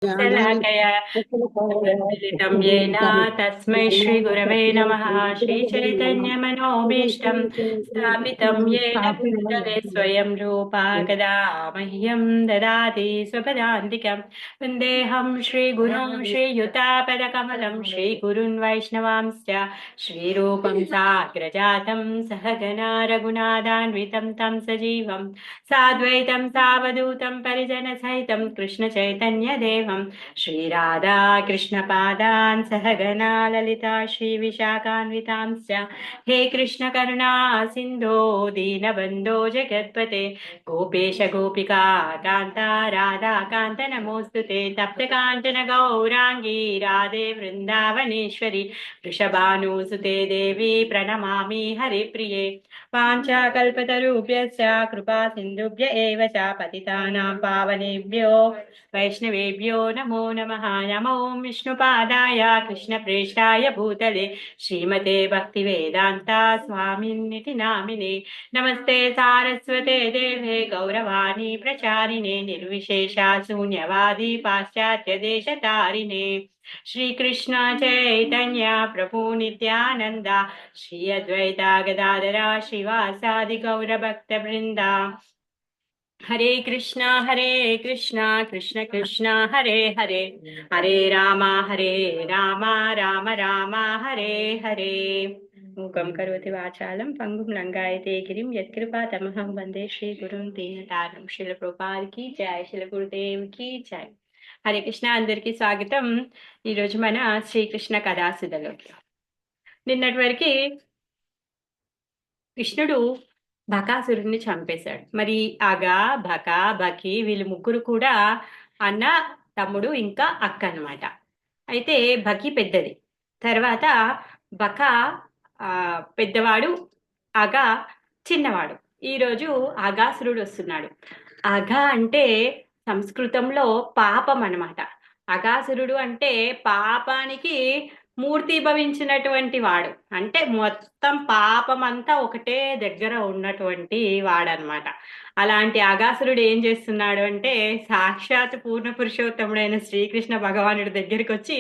शलाकया मिलितं येन तस्मै श्रीगुरवे नमः। श्रीचैतन्यमनोभीष्टं स्थापितं येन भूतले स्वयं रूपा कदा मह्यं ददाति स्वपदान्तिकं। वन्देऽहं श्रीगुरुं श्रीयुतापदकमलं श्रीगुरुन् वैष्णवांश्च श्रीरूपं साग्रजातं सहगना रघुनाथान्वितं तं सजीवं साद्वैतं सावधूतं परिजनसहितं कृष्णचैतन्यदेवं श्रीराधा कृष्णपादान् सहगना ललिता श्रीविशाखान्वितांश्च। हे कृष्ण करुणा सिन्धो दीनबन्धो जगत्पते गोपेश गोपिका कान्ता राधाकान्त नमोऽस्तु ते। तप्तकाञ्चन गौराङ्गी राधे वृन्दावनेश्वरी वृषभानुसुते देवी प्रणमामि हरिप्रिये। वाञ्छाकल्पतरुभ्यश्च कृपा सिन्धुभ्य एव च पतितानां पावनेभ्यो वैष्णवेभ्यो नमो नमः। नमो विष्णुपादाय कृष्णप्रेष्ठाय भूतले श्रीमते भक्तिवेदान्ता स्वामिन्निति नामिने। नमस्ते सारस्वते देवे गौरवाणी प्रचारिणे निर्विशेषा शून्यवादी पाश्चात्यदेशतारिणे। श्री कृष्ण चैतन्य प्रभु नित्यानंदा श्री अद्वैता गदाधरा श्रीवासादि गौर भक्त वृंदा। हरे कृष्णा कृष्ण कृष्ण हरे हरे हरे राम राम हरे हरे। मूकं करोति वाचालं पंगुं लंघयते गिरिं यत्कृपा तमहं वंदे श्रीगुरुं दीनतारं। श्रील प्रभुपाद की जय, श्रील गुरुदेव की जय। హరే కృష్ణ, అందరికీ స్వాగతం. ఈరోజు మన శ్రీకృష్ణ కథాసుధలోకి నిన్నటి వరకు కృష్ణుడు బకాసురుడిని చంపేశాడు. మరి అగా, బక, బకి వీళ్ళు ముగ్గురు కూడా అన్న, తమ్ముడు ఇంకా అక్క అన్నమాట. అయితే బకి పెద్దది, తర్వాత బక పెద్దవాడు, అగా చిన్నవాడు. ఈరోజు అగాసురుడు వస్తున్నాడు. అగ అంటే సంస్కృతంలో పాపం అన్నమాట. అగాసురుడు అంటే పాపానికి మూర్తిభవించినటువంటి వాడు, అంటే మొత్తం పాపం అంతా ఒకటే దగ్గర ఉన్నటువంటి వాడనమాట. అలాంటి అగాసురుడు ఏం చేస్తున్నాడు అంటే సాక్షాత్ పూర్ణ పురుషోత్తముడైన శ్రీకృష్ణ భగవానుడి దగ్గరికి వచ్చి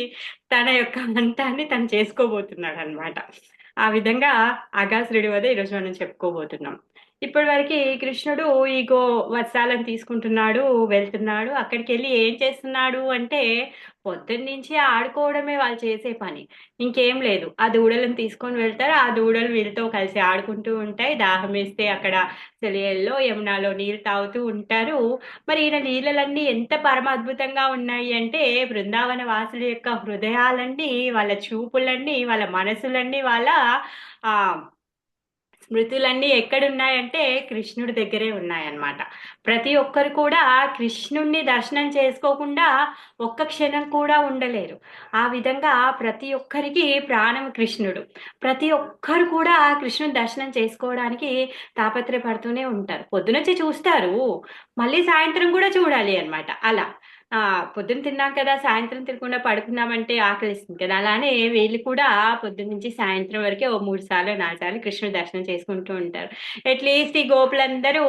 తన యొక్క అంతాన్ని తను చేసుకోబోతున్నాడు అనమాట. ఆ విధంగా అగాసురుడి వద్ద ఈరోజు మనం చెప్పుకోబోతున్నాం. ఇప్పటి వరకు కృష్ణుడు ఈగో వత్సాలను తీసుకుంటున్నాడు, వెళ్తున్నాడు. అక్కడికి వెళ్ళి ఏం చేస్తున్నాడు అంటే పొద్దున్న నుంచి ఆడుకోవడమే వాళ్ళు చేసే పని, ఇంకేం లేదు. ఆ దూడలను తీసుకొని వెళ్తారు, ఆ దూడలు వీళ్ళతో కలిసి ఆడుకుంటూ ఉంటాయి. దాహం వేస్తే అక్కడ సెలయేల్లో యమునాలో నీళ్ళు తాగుతూ ఉంటారు. మరి ఈయన నీళ్ళలన్నీ ఎంత పరమ అద్భుతంగా ఉన్నాయి అంటే బృందావన వాసుల యొక్క హృదయాలన్నీ, వాళ్ళ చూపులన్నీ, వాళ్ళ మనసులన్నీ, వాళ్ళ ఆ స్మృతులన్నీ ఎక్కడున్నాయంటే కృష్ణుడి దగ్గరే ఉన్నాయన్నమాట. ప్రతి ఒక్కరు కూడా కృష్ణుణ్ణి దర్శనం చేసుకోకుండా ఒక్క క్షణం కూడా ఉండలేరు. ఆ విధంగా ప్రతి ఒక్కరికి ప్రాణం కృష్ణుడు. ప్రతి ఒక్కరు కూడా కృష్ణుని దర్శనం చేసుకోవడానికి తాపత్రయపడుతూనే ఉంటారు. పొద్దునొచ్చి చూస్తారు, మళ్ళీ సాయంత్రం కూడా చూడాలి అన్నమాట. అలా పొద్దున్న తిన్నాం కదా, సాయంత్రం తినకుండా పడుకున్నామంటే ఆకలిస్తుంది కదా. అలానే వీళ్ళు కూడా పొద్దున్న నుంచి సాయంత్రం వరకే ఓ 3 సార్లు 4 సార్లు కృష్ణుడి దర్శనం చేసుకుంటూ ఉంటారు. అట్లీస్ట్ ఈ గోపులందరూ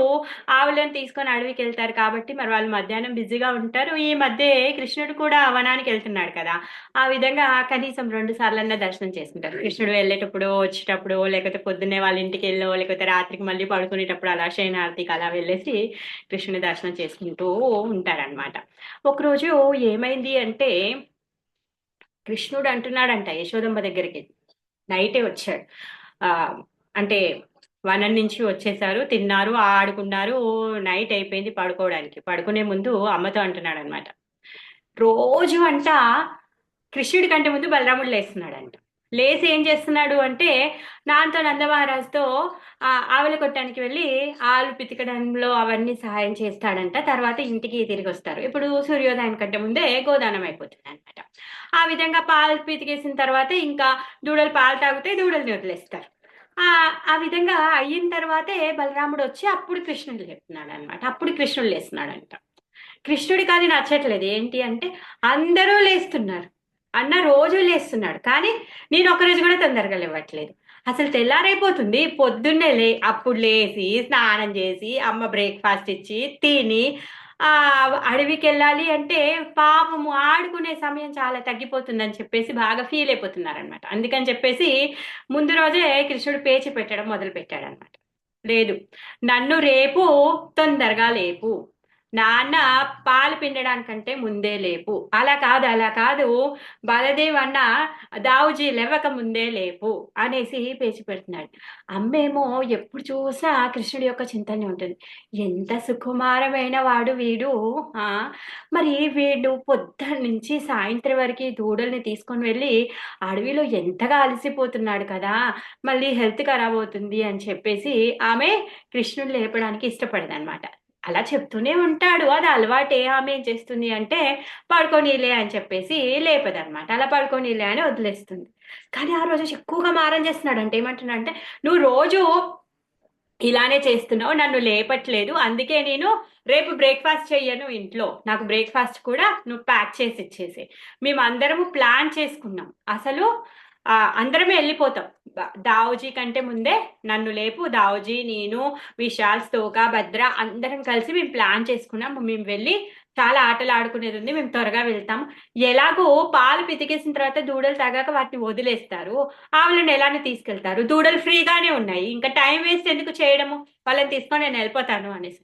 ఆవులను తీసుకొని అడవికి వెళ్తారు కాబట్టి మరి వాళ్ళు మధ్యాహ్నం బిజీగా ఉంటారు. ఈ మధ్య కృష్ణుడు కూడా వనానికి వెళ్తున్నాడు కదా, ఆ విధంగా కనీసం 2 సార్లన్నా దర్శనం చేసుకుంటారు. కృష్ణుడు వెళ్ళేటప్పుడు, వచ్చేటప్పుడు, లేకపోతే పొద్దున్నే వాళ్ళ ఇంటికి వెళ్ళో, లేకపోతే రాత్రికి మళ్ళీ పడుకునేటప్పుడు అలా శయనార్తికి అలా వెళ్ళేసి కృష్ణుని దర్శనం చేసుకుంటూ ఉంటారనమాట. ఒకరోజు ఏమైంది అంటే కృష్ణుడు అంటున్నాడంట యశోదమ్మ దగ్గరికి. నైటే వచ్చాడు. ఆ అంటే వనం నుంచి వచ్చేసారు, తిన్నారు, ఆడుకున్నారు. నైట్ అయిపోయింది పడుకోవడానికి. పడుకునే ముందు అమ్మతో అంటున్నాడు అనమాట. రోజు అంట కృష్ణుడి కంటే ముందు బలరాముడు లేస్తున్నాడంట. లేచి ఏం చేస్తున్నాడు అంటే నాన్నతో నందమహారాజుతో ఆవుల కొట్టడానికి వెళ్ళి ఆలు పితికడంలో అవన్నీ సహాయం చేస్తాడంట. తర్వాత ఇంటికి తిరిగి వస్తారు. ఇప్పుడు సూర్యోదయం కంటే ముందే గోదానం అయిపోతుంది అనమాట. ఆ విధంగా పాలు పితికేసిన తర్వాత ఇంకా దూడలు పాలు తాగితే దూడల్ని వదిలేస్తారు. ఆ విధంగా అయిన తర్వాతే బలరాముడు వచ్చి అప్పుడు కృష్ణుడు చెప్తున్నాడు అనమాట. అప్పుడు కృష్ణుడు లేస్తున్నాడంట. కృష్ణుడికి అది నచ్చట్లేదు. ఏంటి అంటే అందరూ లేస్తున్నారు, అన్న రోజు లేస్తున్నాడు, కానీ నేను ఒకరోజు కూడా తొందరగా లేవట్లేదు. అసలు తెల్లారైపోతుంది, పొద్దున్నే అప్పుడు లేచి స్నానం చేసి అమ్మ బ్రేక్ఫాస్ట్ ఇచ్చి తిని ఆ అడవికి వెళ్ళాలి అంటే పాపము ఆడుకునే సమయం చాలా తగ్గిపోతుందని చెప్పేసి బాగా ఫీల్ అయిపోతున్నారనమాట. అందుకని చెప్పేసి ముందు రోజే కృష్ణుడు పేచి పెట్టడం మొదలు పెట్టాడనమాట. లేదు, నన్ను రేపు తొందరగా లేపు, నాన్న పాలు పిండడానికంటే ముందే లేపు, అలా కాదు అలా కాదు, బాలదేవ్ అన్న దావుజీ లేవక ముందే లేపు అనేసి పేచి పెడుతున్నాడు. అమ్మేమో ఎప్పుడు చూసా కృష్ణుడి యొక్క చింతనే ఉంటుంది. ఎంత సుకుమారమైన వాడు వీడు, ఆ మరి వీడు పొద్దున్న నుంచి సాయంత్రం వరకు దూడల్ని తీసుకొని వెళ్ళి అడవిలో ఎంతగా అలసిపోతున్నాడు కదా, మళ్ళీ హెల్త్ ఖరాబ్ అవుతుంది అని చెప్పేసి ఆమె కృష్ణుడు లేపడానికి ఇష్టపడదన్నమాట. అలా చెప్తూనే ఉంటాడు, అది అలవాటే. ఆమె ఏం చేస్తుంది అంటే పడుకోనీలే అని చెప్పేసి లేపదన్నమాట. అలా పడుకోనీలే అని వదిలేస్తుంది. కానీ ఆ రోజు ఎక్కువగా మారం చేస్తున్నాడు. అంటే ఏమంటున్నాడంటే, నువ్వు రోజు ఇలానే చేస్తున్నావు, నన్ను లేపట్లేదు, అందుకే నేను రేపు బ్రేక్ఫాస్ట్ చెయ్యను ఇంట్లో, నాకు బ్రేక్ఫాస్ట్ కూడా నువ్వు ప్యాక్ చేసి ఇచ్చేసి. మేము అందరము ప్లాన్ చేసుకున్నాం అసలు, అందరమే వెళ్ళిపోతాం. దావుజీ కంటే ముందే నన్ను లేపు, దావుజీ, నేను, విశాల్, స్తోక, భద్ర అందరం కలిసి మేము ప్లాన్ చేసుకున్నాం. మేము వెళ్ళి చాలా ఆటలు ఆడుకునేది ఉంది, మేము త్వరగా వెళ్తాం. ఎలాగో పాలు పితికేసిన తర్వాత దూడలు తాగాక వాటిని వదిలేస్తారు, ఆవులను ఎలానే తీసుకెళ్తారు, దూడలు ఫ్రీగానే ఉన్నాయి, ఇంకా టైం వేస్ట్ ఎందుకు చేయడము, వాళ్ళని తీసుకొని నేను వెళ్ళిపోతాను అనేసి.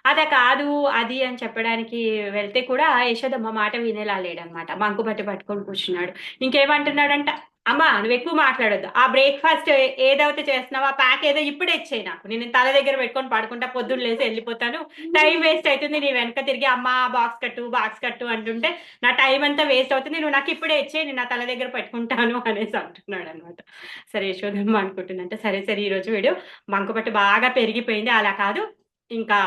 అదా కాదు అది అని చెప్పడానికి వెళ్తే కూడా యశోదమ్మ మాట వినేలా లేడనమాట. మంకు బట్టి పట్టుకొని కూర్చున్నాడు. ఇంకేమంటున్నాడంట, అమ్మా నువ్వు ఎక్కువ మాట్లాడొద్దు, ఆ బ్రేక్ఫాస్ట్ ఏదైతే చేస్తున్నావో ఆ ప్యాక్ ఏదో ఇప్పుడే ఇచ్చేయి నాకు, నేను తల దగ్గర పెట్టుకొని పడుకుంటా, పొద్దున్న లేసి వెళ్ళిపోతాను, టైం వేస్ట్ అవుతుంది, నీ వెనక తిరిగి అమ్మ బాక్స్ కట్టు బాక్స్ కట్టు అంటుంటే నా టైం అంతా వేస్ట్ అవుతుంది, నువ్వు నాకు ఇప్పుడే ఇచ్చేయి, నేను నా తల దగ్గర పెట్టుకుంటాను అనేసి అంటున్నాడు అనమాట. సరే యశోదమ్మ అనుకుంటుందంటే, సరే సరే ఈరోజు వీడు మంకుపట్టు బాగా పెరిగిపోయింది, అలా కాదు, ఇంకా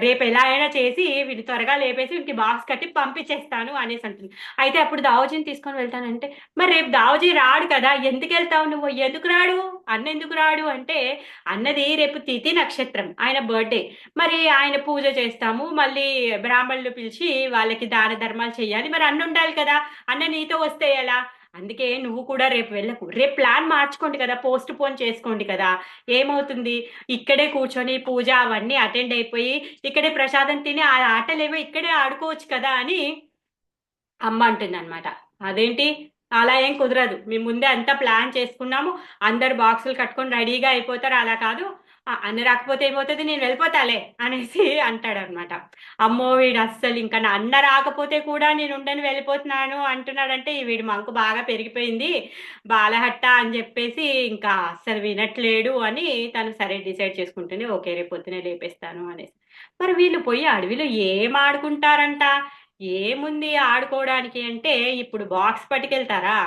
రేపు ఎలా అయినా చేసి వీడిని త్వరగా లేపేసి వీడికి బాక్స్ కట్టి పంపించేస్తాను అనేసి అంటుంది. అయితే అప్పుడు దావోజీని తీసుకొని వెళ్తానంటే, మరి రేపు దావోజీ రాడు కదా, ఎందుకు వెళ్తావు నువ్వు, ఎందుకు రాడు, అన్న ఎందుకు రాడు అంటే, అన్నది రేపు తిథి నక్షత్రం, ఆయన బర్త్డే, మరి ఆయన పూజ చేస్తాము, మళ్ళీ బ్రాహ్మణులు పిలిచి వాళ్ళకి దాన ధర్మాలు చేయాలి, మరి అన్న ఉండాలి కదా, అన్న నీతో వస్తే ఎలా, అందుకే నువ్వు కూడా రేపు వెళ్ళకు, రేపు ప్లాన్ మార్చుకోండి కదా, పోస్ట్ పోన్ చేసుకోండి కదా, ఏమవుతుంది, ఇక్కడే కూర్చొని పూజ అవన్నీ అటెండ్ అయిపోయి ఇక్కడే ప్రసాదం తిని ఆ ఆటలేమో ఇక్కడే ఆడుకోవచ్చు కదా అని అమ్మ అంటుంది అనమాట. అదేంటి, అలా ఏం కుదరదు, మేము ముందే అంతా ప్లాన్ చేసుకున్నాము, అందరు బాక్సులు కట్టుకొని రెడీగా అయిపోతారు, అలా కాదు, అన్న రాకపోతే ఏమవుతుంది, నేను వెళ్ళిపోతాలే అనేసి అంటాడనమాట. అమ్మో వీడు అస్సలు ఇంకా నా అన్న రాకపోతే కూడా నేను ఉండని వెళ్ళిపోతున్నాను అంటున్నాడంటే, వీడు మంకు బాగా పెరిగిపోయింది బాలహట్ట అని చెప్పేసి ఇంకా అస్సలు వినట్లేడు అని తను సరే డిసైడ్ చేసుకుంటుంది, ఓకే రేపు పొద్దునే లేపేస్తాను అనేసి. మరి వీళ్ళు పోయి అడవిలో ఏం ఆడుకుంటారంట, ఏముంది ఆడుకోవడానికి అంటే, ఇప్పుడు బాక్స్ పట్టుకెళ్తారా,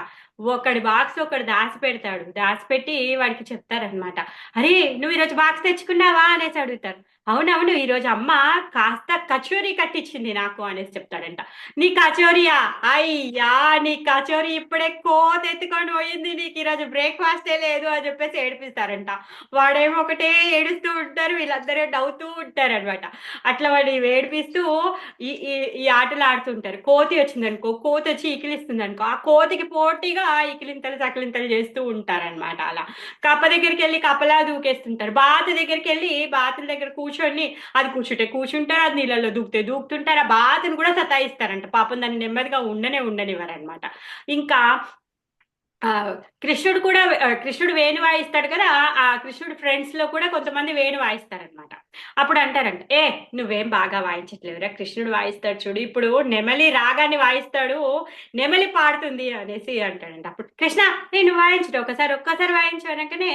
ఒకడి బాక్స్ ఒకడు దాచి పెడతాడు, దాచిపెట్టి వాడికి చెప్తారనమాట, అరే నువ్వు ఈరోజు బాక్స్ తెచ్చుకున్నావా అనేసి అడుగుతారు. అవునవును ఈరోజు అమ్మ కాస్త కచోరీ కట్టించింది నాకు అనేసి చెప్తాడంట. నీ కచోరియా, అయ్యా నీ కచోరీ ఇప్పుడే కోత ఎత్తుకొని పోయింది, నీకు ఈరోజు బ్రేక్ఫాస్టే లేదు అని చెప్పేసి ఏడిపిస్తారంట. వాడేమో ఒకటే ఏడుస్తూ ఉంటారు, వీళ్ళందరూ నవ్వుతూ ఉంటారు అనమాట. అట్లా వాడిని ఏడిపిస్తూ ఈ ఈ ఈ ఆటలు ఆడుతుంటారు. కోతి వచ్చిందనుకో, కోతి వచ్చి ఈకిలిస్తుంది అనుకో, ఆ కోతికి పోటీగా ఈకిలింతలు సకిలింతలు చేస్తూ ఉంటారనమాట. అలా కప్ప దగ్గరికి వెళ్ళి కప్పలా దూకేస్తుంటారు, బాతు దగ్గరికి వెళ్ళి బాతుల దగ్గర కూర్చొని అది కూర్చుంటే కూర్చుంటారు, అది నీళ్ళలో దూకితే దూకుతుంటారు, ఆ బాతును కూడా సతాయిస్తారంట, పాపం దాన్ని నెమ్మదిగా ఉండనివ్వరనమాట. ఇంకా ఆ కృష్ణుడు కూడా కృష్ణుడు వేణు వాయిస్తాడు కదా, ఆ కృష్ణుడు ఫ్రెండ్స్ లో కూడా కొంతమంది వేణు వాయిస్తారనమాట. అప్పుడు అంటారంట, ఏ నువ్వేం బాగా వాయించట్లేదురా, కృష్ణుడు వాయిస్తాడు చూడు, ఇప్పుడు నెమలి రాగాన్ని వాయిస్తాడు, నెమలి పాడుతుంది అనేసి అంటాడంట. అప్పుడు కృష్ణ నేను వాయించడు, ఒక్కసారి వాయించు అనగానే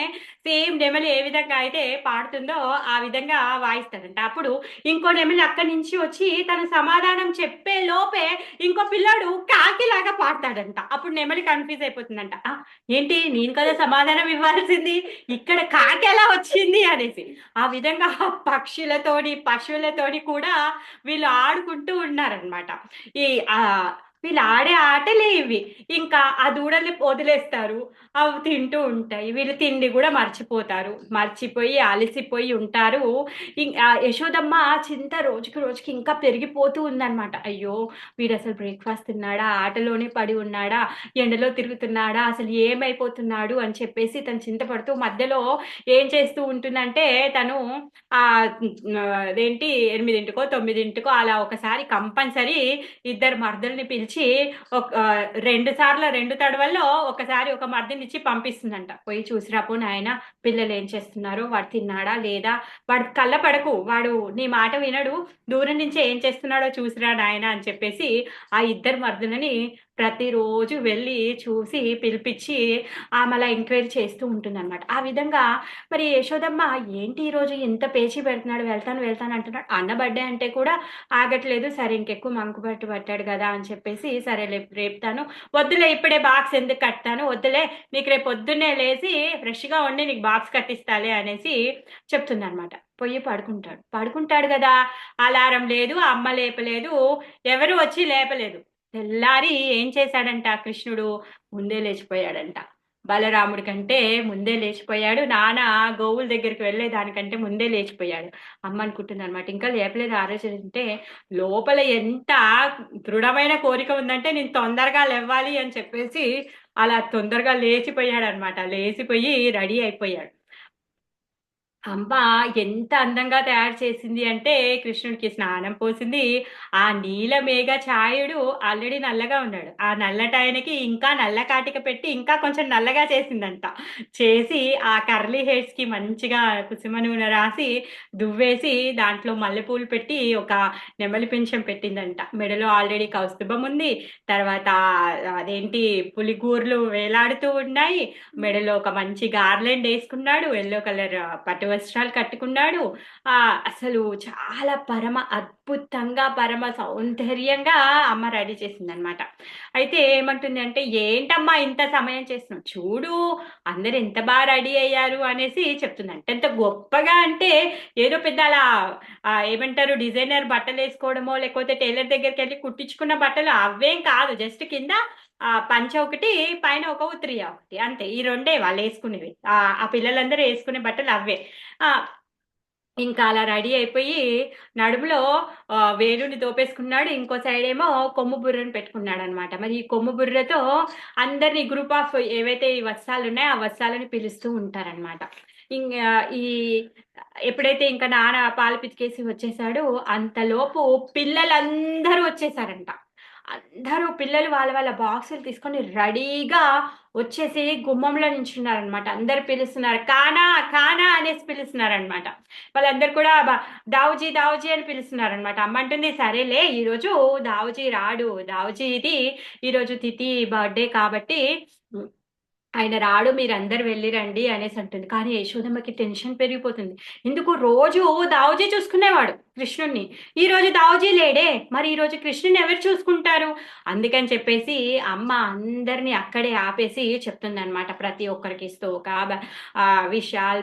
సేమ్ నెమలి ఏ విధంగా అయితే పాడుతుందో ఆ విధంగా వాయిస్తాడంట. అప్పుడు ఇంకో నెమలి అక్కడి నుంచి వచ్చి తన సమాధానం చెప్పే లోపే ఇంకో పిల్లాడు కాకిలాగా పాడతాడంట. అప్పుడు నెమలి కన్ఫ్యూజ్ అయిపోతుందంట, ఏంటి నేను కదా సమాధానం ఇవ్వాల్సింది, ఇక్కడ కాకి ఎలా వచ్చింది అనేసి. ఆ విధంగా పక్షులతోని పశువులతోని కూడా వీళ్ళు ఆడుకుంటూ ఉన్నారనమాట. ఈ ఆ వీళ్ళు ఆడే ఆటలే ఇవి. ఇంకా ఆ దూడల్ని వదిలేస్తారు. అవి తింటూ ఉంటాయి. వీళ్ళు తిండి గూడా మర్చిపోతారు. మర్చిపోయి అలసిపోయి ఉంటారు. యశోదమ్మ చింత రోజుకి రోజుకి ఇంకా పెరిగిపోతూ ఉందనమాట. అయ్యో! వీడసలు బ్రేక్‌ఫాస్ట్ తిన్నాడా? ఆటలోనే పడి ఉన్నాడా? ఎండలో తిరుగుతున్నాడా? అసలు ఏమైపోతున్నాడు? అని చెప్పేసి తను చింతపడుతూ మధ్యలో ఏం చేస్తూ ఉంటుందంటే తను అదేంటి 8కో, 9కో అలా ఒకసారి కంపల్సరీ ఇద్దరు మర్దల్ని పిలిచి 2 సార్లు 2 తడవల్లో ఒకసారి ఒక మర్దినిచ్చి పంపిస్తుందంట. పోయి చూసిరా పో నాయనా పిల్లలు ఏం చేస్తున్నారు? వాడు తిన్నాడా? లేదా? వాడు కళ్ళ పడకు. వాడు నీ మాట వినడు. దూరం నుంచి ఏం చేస్తున్నాడో చూసిరా నాయనా అని చెప్పేసి ఆ ఇద్దరు మర్దులని ప్రతిరోజు వెళ్ళి చూసి పిలిపిచ్చి ఆమె ఎంక్వైరీ చేస్తూ ఉంటుందన్నమాట. ఆ విధంగా మరి యశోదమ్మ ఏంటి ఈరోజు ఇంత పేచీ పెడుతున్నాడు వెళ్తాను వెళ్తాను అంటున్నాడు. అన్న బర్త్‌డే అంటే కూడా ఆగట్లేదు. సరే ఇంకెక్కువ మంకు పట్టాడు గదా! అని చెప్పేసి సరేలే రేపుతాను. వద్దులే ఇప్పుడే బాక్స్ ఎందుకు కడతాను. వద్దులే నీకు రేపు పొద్దున్నే లేసి ఫ్రెష్‌గా వండి నీకు బాక్స్ కట్టిస్తాలే అనేసి చెప్తుందన్నమాట. పొయ్యి పడుకుంటాడు. పడుకుంటాడు గదా! అలారం లేదు, అమ్మ లేపలేదు, ఎవరు వచ్చి లేపలేదు. తెల్లారి ఏం చేశాడంట కృష్ణుడు ముందే లేచిపోయాడంట. బలరాముడి కంటే ముందే లేచిపోయాడు. నాన్న గోవుల దగ్గరికి వెళ్ళేదానికంటే ముందే లేచిపోయాడు. అమ్మ అనుకుంటుందనమాట. ఇంకా లేపలేదు ఆ రోజు అంటే లోపల ఎంత దృఢమైన కోరిక ఉందంటే నేను తొందరగా లెవ్వాలి అని చెప్పేసి అలా తొందరగా లేచిపోయాడనమాట. లేచిపోయి రెడీ అయిపోయాడు. అమ్మ ఎంత అందంగా తయారు చేసింది అంటే కృష్ణుడికి స్నానం పోసింది. ఆ నీలమేఘ ఛాయుడు ఆల్రెడీ నల్లగా ఉన్నాడు. ఆ నల్లటాయనకి ఇంకా నల్ల కాటిక పెట్టి ఇంకా కొంచెం నల్లగా చేసిందంట. చేసి ఆ కర్లీ హెయిర్స్‌కి మంచిగా కుసుమ నూనె రాసి దువ్వేసి దాంట్లో మల్లెపూలు పెట్టి ఒక నెమలి పించం పెట్టిందంట. మెడలో ఆల్రెడీ కౌస్తుభం ఉంది. తర్వాత అదేంటి పులిగూర్లు వేలాడుతూ ఉన్నాయి. మెడలో ఒక మంచి గార్లెండ్ ఏసుకున్నాడు. యెల్లో కలర్ పట్టు వస్త్రాలు కట్టుకున్నాడు. అసలు చాలా పరమ అద్భుతంగా, పరమ సౌందర్యంగా అమ్మ రెడీ చేసిందనమాట. అయితే ఏమంటుంది అంటే, "ఏంటమ్మా ఇంత సమయం చేస్తున్నావు? చూడు అందరూ ఎంత రెడీ అయ్యారు" అనేసి చెప్తుందంట. ఎంత గొప్పగా అంటే ఏదో పెద్ద అలా ఏమంటారు డిజైనర్ బట్టలేసుకోవడమో, లేకపోతే టైలర్ దగ్గరికెళ్లి కుట్టించుకున్న బట్టలు అవేం కాదు. జస్ట్ కింద పంచ ఒకటి, పైన ఒక ఉత్తరీయ ఒకటి అంతే. ఈ రెండే వాళ్ళేసుకునేవి. ఆ పిల్లలందరూ యేసుకునే బట్టలు అవే. ఆహ్, ఇంకా అలా రెడీ అయిపోయి నడుములో వేలుని దోపేసుకున్నాడు. ఇంకో సైడేమో కొమ్ము బుర్రని పెట్టుకున్నాడనమాట. మరి ఈ కొమ్ము బుర్రతో అందరిని గ్రూప్ ఆఫ్ ఏవైతే ఈ వత్సాలున్నాయో, ఆ వత్సాలని పిలుస్తూ ఉంటారనమాట. ఇంగా ఈ ఎప్పుడైతే ఇంకా నాన్న పాలు పితికేసి వచ్చేసాడో, అంతలోపు పిల్లలందరూ వచ్చేసారంట. అందరూ పిల్లలు వాళ్ళ వాళ్ళ బాక్సులు తీసుకొని రెడీగా వచ్చేసి గుమ్మంలో నించున్నారనమాట. అందరూ పిలుస్తున్నారు. కానా! కానా! అనేసి పిలుస్తున్నారనమాట. వాళ్ళందరూ కూడా దావుజీ, దావుజీ అని పిలుస్తున్నారనమాట. అమ్మ అంటుంది, "సరేలే ఈరోజు దావుజీ రాడు. దావుజీది ఈరోజు తిథి బర్త్‌డే కాబట్టి ఆయన రాడు మీరందరూ వెళ్ళిరండి" అనేసి అంటుంది. కానీ యశోదమ్మకి టెన్షన్ పెరిగిపోతుంది. ఎందుకు రోజు దావుజీ చూసుకునేవాడు కృష్ణుడిని. ఈరోజు దావుజీ లేడే! మరి ఈరోజు కృష్ణుడిని ఎవరు చూసుకుంటారు? అందుకని చెప్పేసి అమ్మ అందరిని అక్కడే ఆపేసి చెప్తుందనమాట. ప్రతి ఒక్కరికి విశాల్,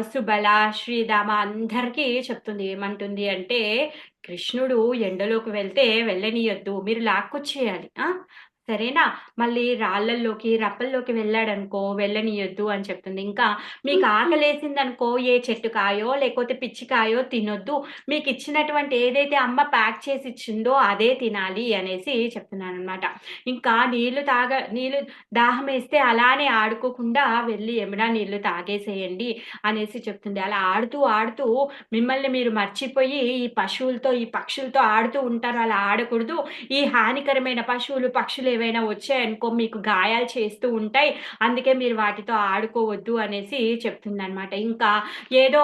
సుబల, శ్రీదామ అందరికీ చెప్తుంది. ఏమంటుంది అంటే, "కృష్ణుడు ఎండలోకి వెళ్తే వెళ్ళనీయొద్దు. మీరు లాక్కొచ్చేయాలి. సరేనా? మళ్ళీ రాళ్ళల్లోకి, రప్పల్లోకి వెళ్ళాడనుకో వెళ్ళనీయొద్దు" అని చెప్తుంది. ఇంకా మీకు ఆకలేసిందనుకో ఏ చెట్టుకాయో, లేకపోతే పిచ్చికాయో తినొద్దు. మీకిచ్చినటువంటి ఏదైతే అమ్మ ప్యాక్ చేసి ఇచ్చిందో అదే తినాలి అనేసి చెప్తున్నాననమాట. ఇంకా నీళ్ళు దాహమేస్తే అలానే ఆడుకోకుండా వెళ్ళి యమునా నీళ్ళు తాగేసేయండి అనేసి చెప్తుంది. అలా ఆడుతూ, ఆడుతూ మిమ్మల్ని మీరు మర్చిపోయి ఈ పశువులతో, ఈ పక్షులతో ఆడుతూ ఉంటారు. అలా ఆడకూడదు. ఈ హానికరమైన పశువులు, పక్షులు ఏవైనా వచ్చాయనుకో మీకు గాయాలు చేస్తూ ఉంటాయి. అందుకే మీరు వాటితో ఆడుకోవద్దు అనేసి చెప్తుందనమాట. ఇంకా ఏదో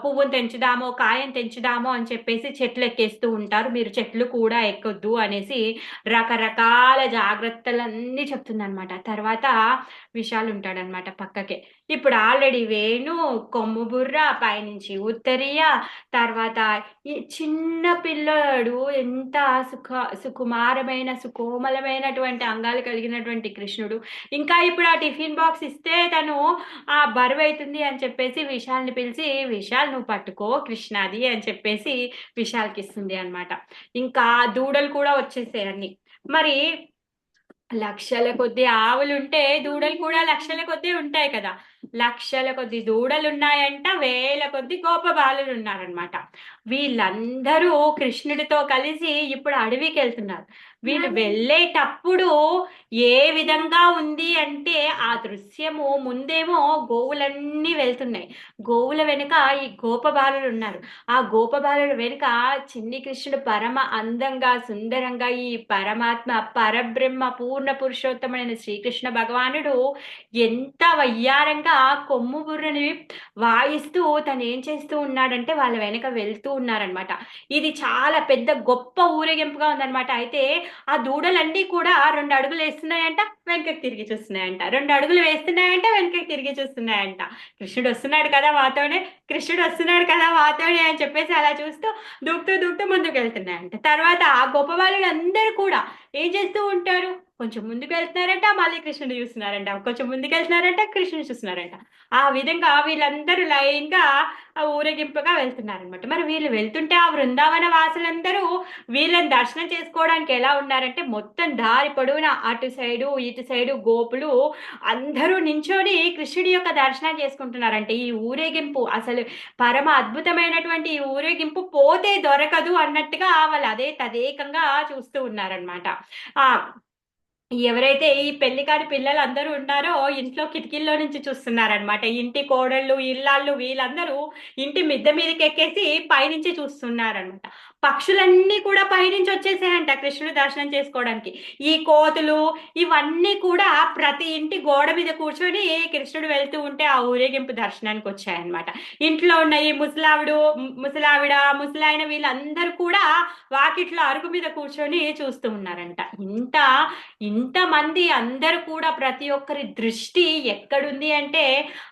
పువ్వుని తెంచుదామో, కాయని తెంచుదామో అని చెప్పేసి చెట్లెక్కేస్తూ ఉంటారు. మీరు చెట్లు కూడా ఎక్కొద్దు అనేసి రకరకాల జాగ్రత్తలన్నీ చెప్తుందనమాట. తర్వాత విశాల్ ఉంటాడనమాట పక్కకే. ఇప్పుడు ఆల్రెడీ వేణు, కొమ్ము బుర్ర, పైనుంచి ఉత్తరీయ, తర్వాత ఈ చిన్న పిల్లోడు ఎంత సుకుమారమైన, సుకోమలమైనటువంటి అంగాలు కలిగినటువంటి కృష్ణుడు. ఇంకా ఇప్పుడు ఆ టిఫిన్ బాక్స్ ఇస్తే తను బరువైతుంది అని చెప్పేసి విశాల్‌ని పిలిచి, "విశాల్ నువ్వు పట్టుకో కృష్ణాది" అని చెప్పేసి విశాల్‌కిస్తుంది అన్నమాట. ఇంకా దూడలు కూడా వచ్చేసాయి అన్ని. మరి లక్షల కొద్ది ఆవులుంటే దూడలు కూడా లక్షల కొద్ది ఉంటాయి కదా. లక్షల కొద్ది దూడలు ఉన్నాయంట, వేల కొద్ది గోపబాలులు ఉన్నారనమాట. వీళ్ళందరూ కృష్ణుడితో కలిసి ఇప్పుడు అడవికి వెళ్తున్నారు. వీళ్ళు వెళ్ళేటప్పుడు ఏ విధంగా ఉంది అంటే ఆ దృశ్యము ముందేమో గోవులన్నీ వెళ్తున్నాయి. గోవుల వెనుక ఈ గోపబాలులు ఉన్నారు. ఆ గోపబాలుల వెనుక చిన్ని కృష్ణుడు పరమ అందంగా సుందరంగా ఈ పరమాత్మ పరబ్రహ్మ పూర్ణ పురుషోత్తమైన శ్రీకృష్ణ భగవానుడు ఎంత వయ్యారంగా కొమ్ము బుర్రని వాయిస్తూ తను ఏం చేస్తూ ఉన్నాడంటే వాళ్ళ వెనక వెళ్తూ ఉన్నారనమాట. ఇది చాలా పెద్ద గొప్ప ఊరేగింపుగా ఉందన్నమాట. అయితే ఆ దూడలన్నీ కూడా 2 అడుగులు వేస్తున్నాయంట, వెనకకి తిరిగి చూస్తున్నాయంట. 2 అడుగులు వేస్తున్నాయంట, వెనకకి తిరిగి చూస్తున్నాయంట. కృష్ణుడు వస్తున్నాడు కదా మాతోనే, కృష్ణుడు వస్తున్నాడు కదా మాతోనే అని చెప్పేసి అలా చూస్తూ దూకుతూ దూకుతూ ముందుకు వెళ్తున్నాయంట. తర్వాత ఆ గొప్ప వాళ్ళందరూ కూడా ఏం చేస్తూ ఉంటారు, కొంచెం ముందుకు వెళ్తున్నారంట, మళ్ళీ కృష్ణుడు చూస్తున్నారంట, కొంచెం ముందుకు వెళ్తున్నారంట, కృష్ణుడు చూస్తున్నారంట. ఆ విధంగా వీళ్ళందరూ లైన్ గా ఊరేగింపుగా వెళ్తున్నారనమాట. మరి వీళ్ళు వెళ్తుంటే ఆ బృందావన వాసులందరూ వీళ్ళని దర్శనం చేసుకోవడానికి ఎలా ఉన్నారంటే మొత్తం దారి పొడవునా అటు సైడు ఇటు సైడు గోపులు అందరూ నించొని కృష్ణుడి యొక్క దర్శనం చేసుకుంటున్నారంటే ఈ ఊరేగింపు అసలు పరమ అద్భుతమైనటువంటి ఈ ఊరేగింపు పోతే దొరకదు అన్నట్టుగా వాళ్ళు అదే తదేకంగా చూస్తూ ఉన్నారనమాట. ఆ ఎవరైతే ఈ పెళ్లి కాని పిల్లలు అందరూ ఉన్నారో ఇంట్లో కిటికీల్లో నుంచి చూస్తున్నారనమాట. ఇంటి కోడళ్ళు ఇల్లాళ్ళు వీళ్ళందరూ ఇంటి మిద్దె మీదకి ఎక్కేసి పైనుంచి చూస్తున్నారనమాట. పక్షులన్నీ కూడా పైనుంచి వచ్చేసాయంట కృష్ణుడు దర్శనం చేసుకోవడానికి. ఈ కోతులు ఇవన్నీ కూడా ప్రతి ఇంటి గోడ మీద కూర్చొని కృష్ణుడు వెళ్తూ ఉంటే ఆ ఊరేగింపు దర్శనానికి వచ్చాయన్నమాట. ఇంట్లో ఉన్న ఈ ముసలావిడ ముసలాయన వీళ్ళందరూ కూడా వాకిట్లో అరుగు మీద కూర్చొని చూస్తూ ఉన్నారంట. ఇంతమంది అందరూ కూడా ప్రతి ఒక్కరి దృష్టి ఎక్కడుంది అంటే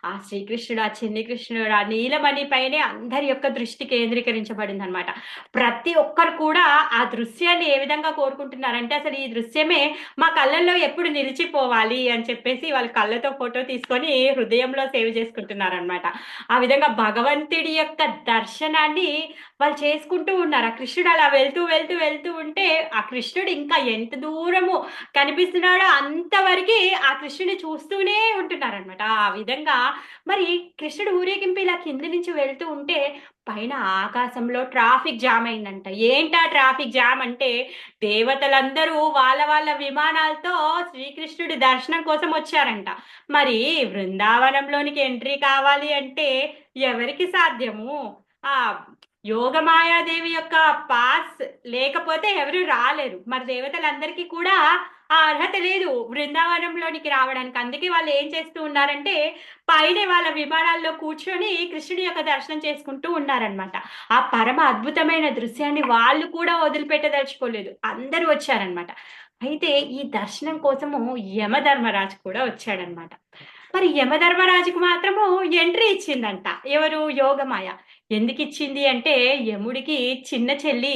ఆ శ్రీకృష్ణుడు ఆ చిన్ని కృష్ణుడు ఆ నీలమణి పైనే అందరి యొక్క దృష్టి కేంద్రీకరించబడింది అనమాట. ప్రతి ఒక్కరు కూడా ఆ దృశ్యాన్ని ఏ విధంగా కోరుకుంటున్నారంటే అసలు ఈ దృశ్యమే మా కళ్ళల్లో ఎప్పుడు నిలిచిపోవాలి అని చెప్పేసి వాళ్ళ కళ్ళతో ఫోటో తీసుకొని హృదయంలో సేవ్ చేసుకుంటున్నారనమాట. ఆ విధంగా భగవంతుడి యొక్క దర్శనాన్ని వాళ్ళు చేసుకుంటూ ఉన్నారు. ఆ కృష్ణుడు అలా వెళ్తూ వెళ్తూ వెళ్తూ ఉంటే ఆ కృష్ణుడు ఇంకా ఎంత దూరము కనిపిస్తున్నాడో అంతవరకు ఆ కృష్ణుని చూస్తూనే ఉంటున్నారనమాట. ఆ విధంగా మరి కృష్ణుడు ఊరేగింపు ఇలా కింది నుంచి వెళ్తూ ఉంటే పైన ఆకాశంలో ట్రాఫిక్ జామ్ అయిందంట. ఏంటా ట్రాఫిక్ జామ్ అంటే దేవతలందరూ వాళ్ళ వాళ్ళ విమానాలతో శ్రీకృష్ణుడి దర్శనం కోసం వచ్చారంట. మరి బృందావనంలోనికి ఎంట్రీ కావాలి అంటే ఎవరికి సాధ్యము? ఆ యోగమాయాదేవి యొక్క పాస్ లేకపోతే ఎవరు రాలేరు. మరి దేవతలందరికీ కూడా ఆ అర్హత లేదు బృందావనంలోనికి రావడానికి. అందుకే వాళ్ళు ఏం చేస్తూ ఉన్నారంటే పైనే వాళ్ళ విమానాల్లో కూర్చొని కృష్ణుడి యొక్క దర్శనం చేసుకుంటూ ఉన్నారనమాట. ఆ పరమ అద్భుతమైన దృశ్యాన్ని వాళ్ళు కూడా వదిలిపెట్టదలుచుకోలేదు, అందరూ వచ్చారనమాట. అయితే ఈ దర్శనం కోసము యమధర్మరాజు కూడా వచ్చాడనమాట. మరి యమధర్మరాజుకు మాత్రము ఎంట్రీ ఇచ్చిందంట ఎవరు, యోగమాయ. ఎందుకు ఇచ్చింది అంటే యముడికి చిన్న చెల్లి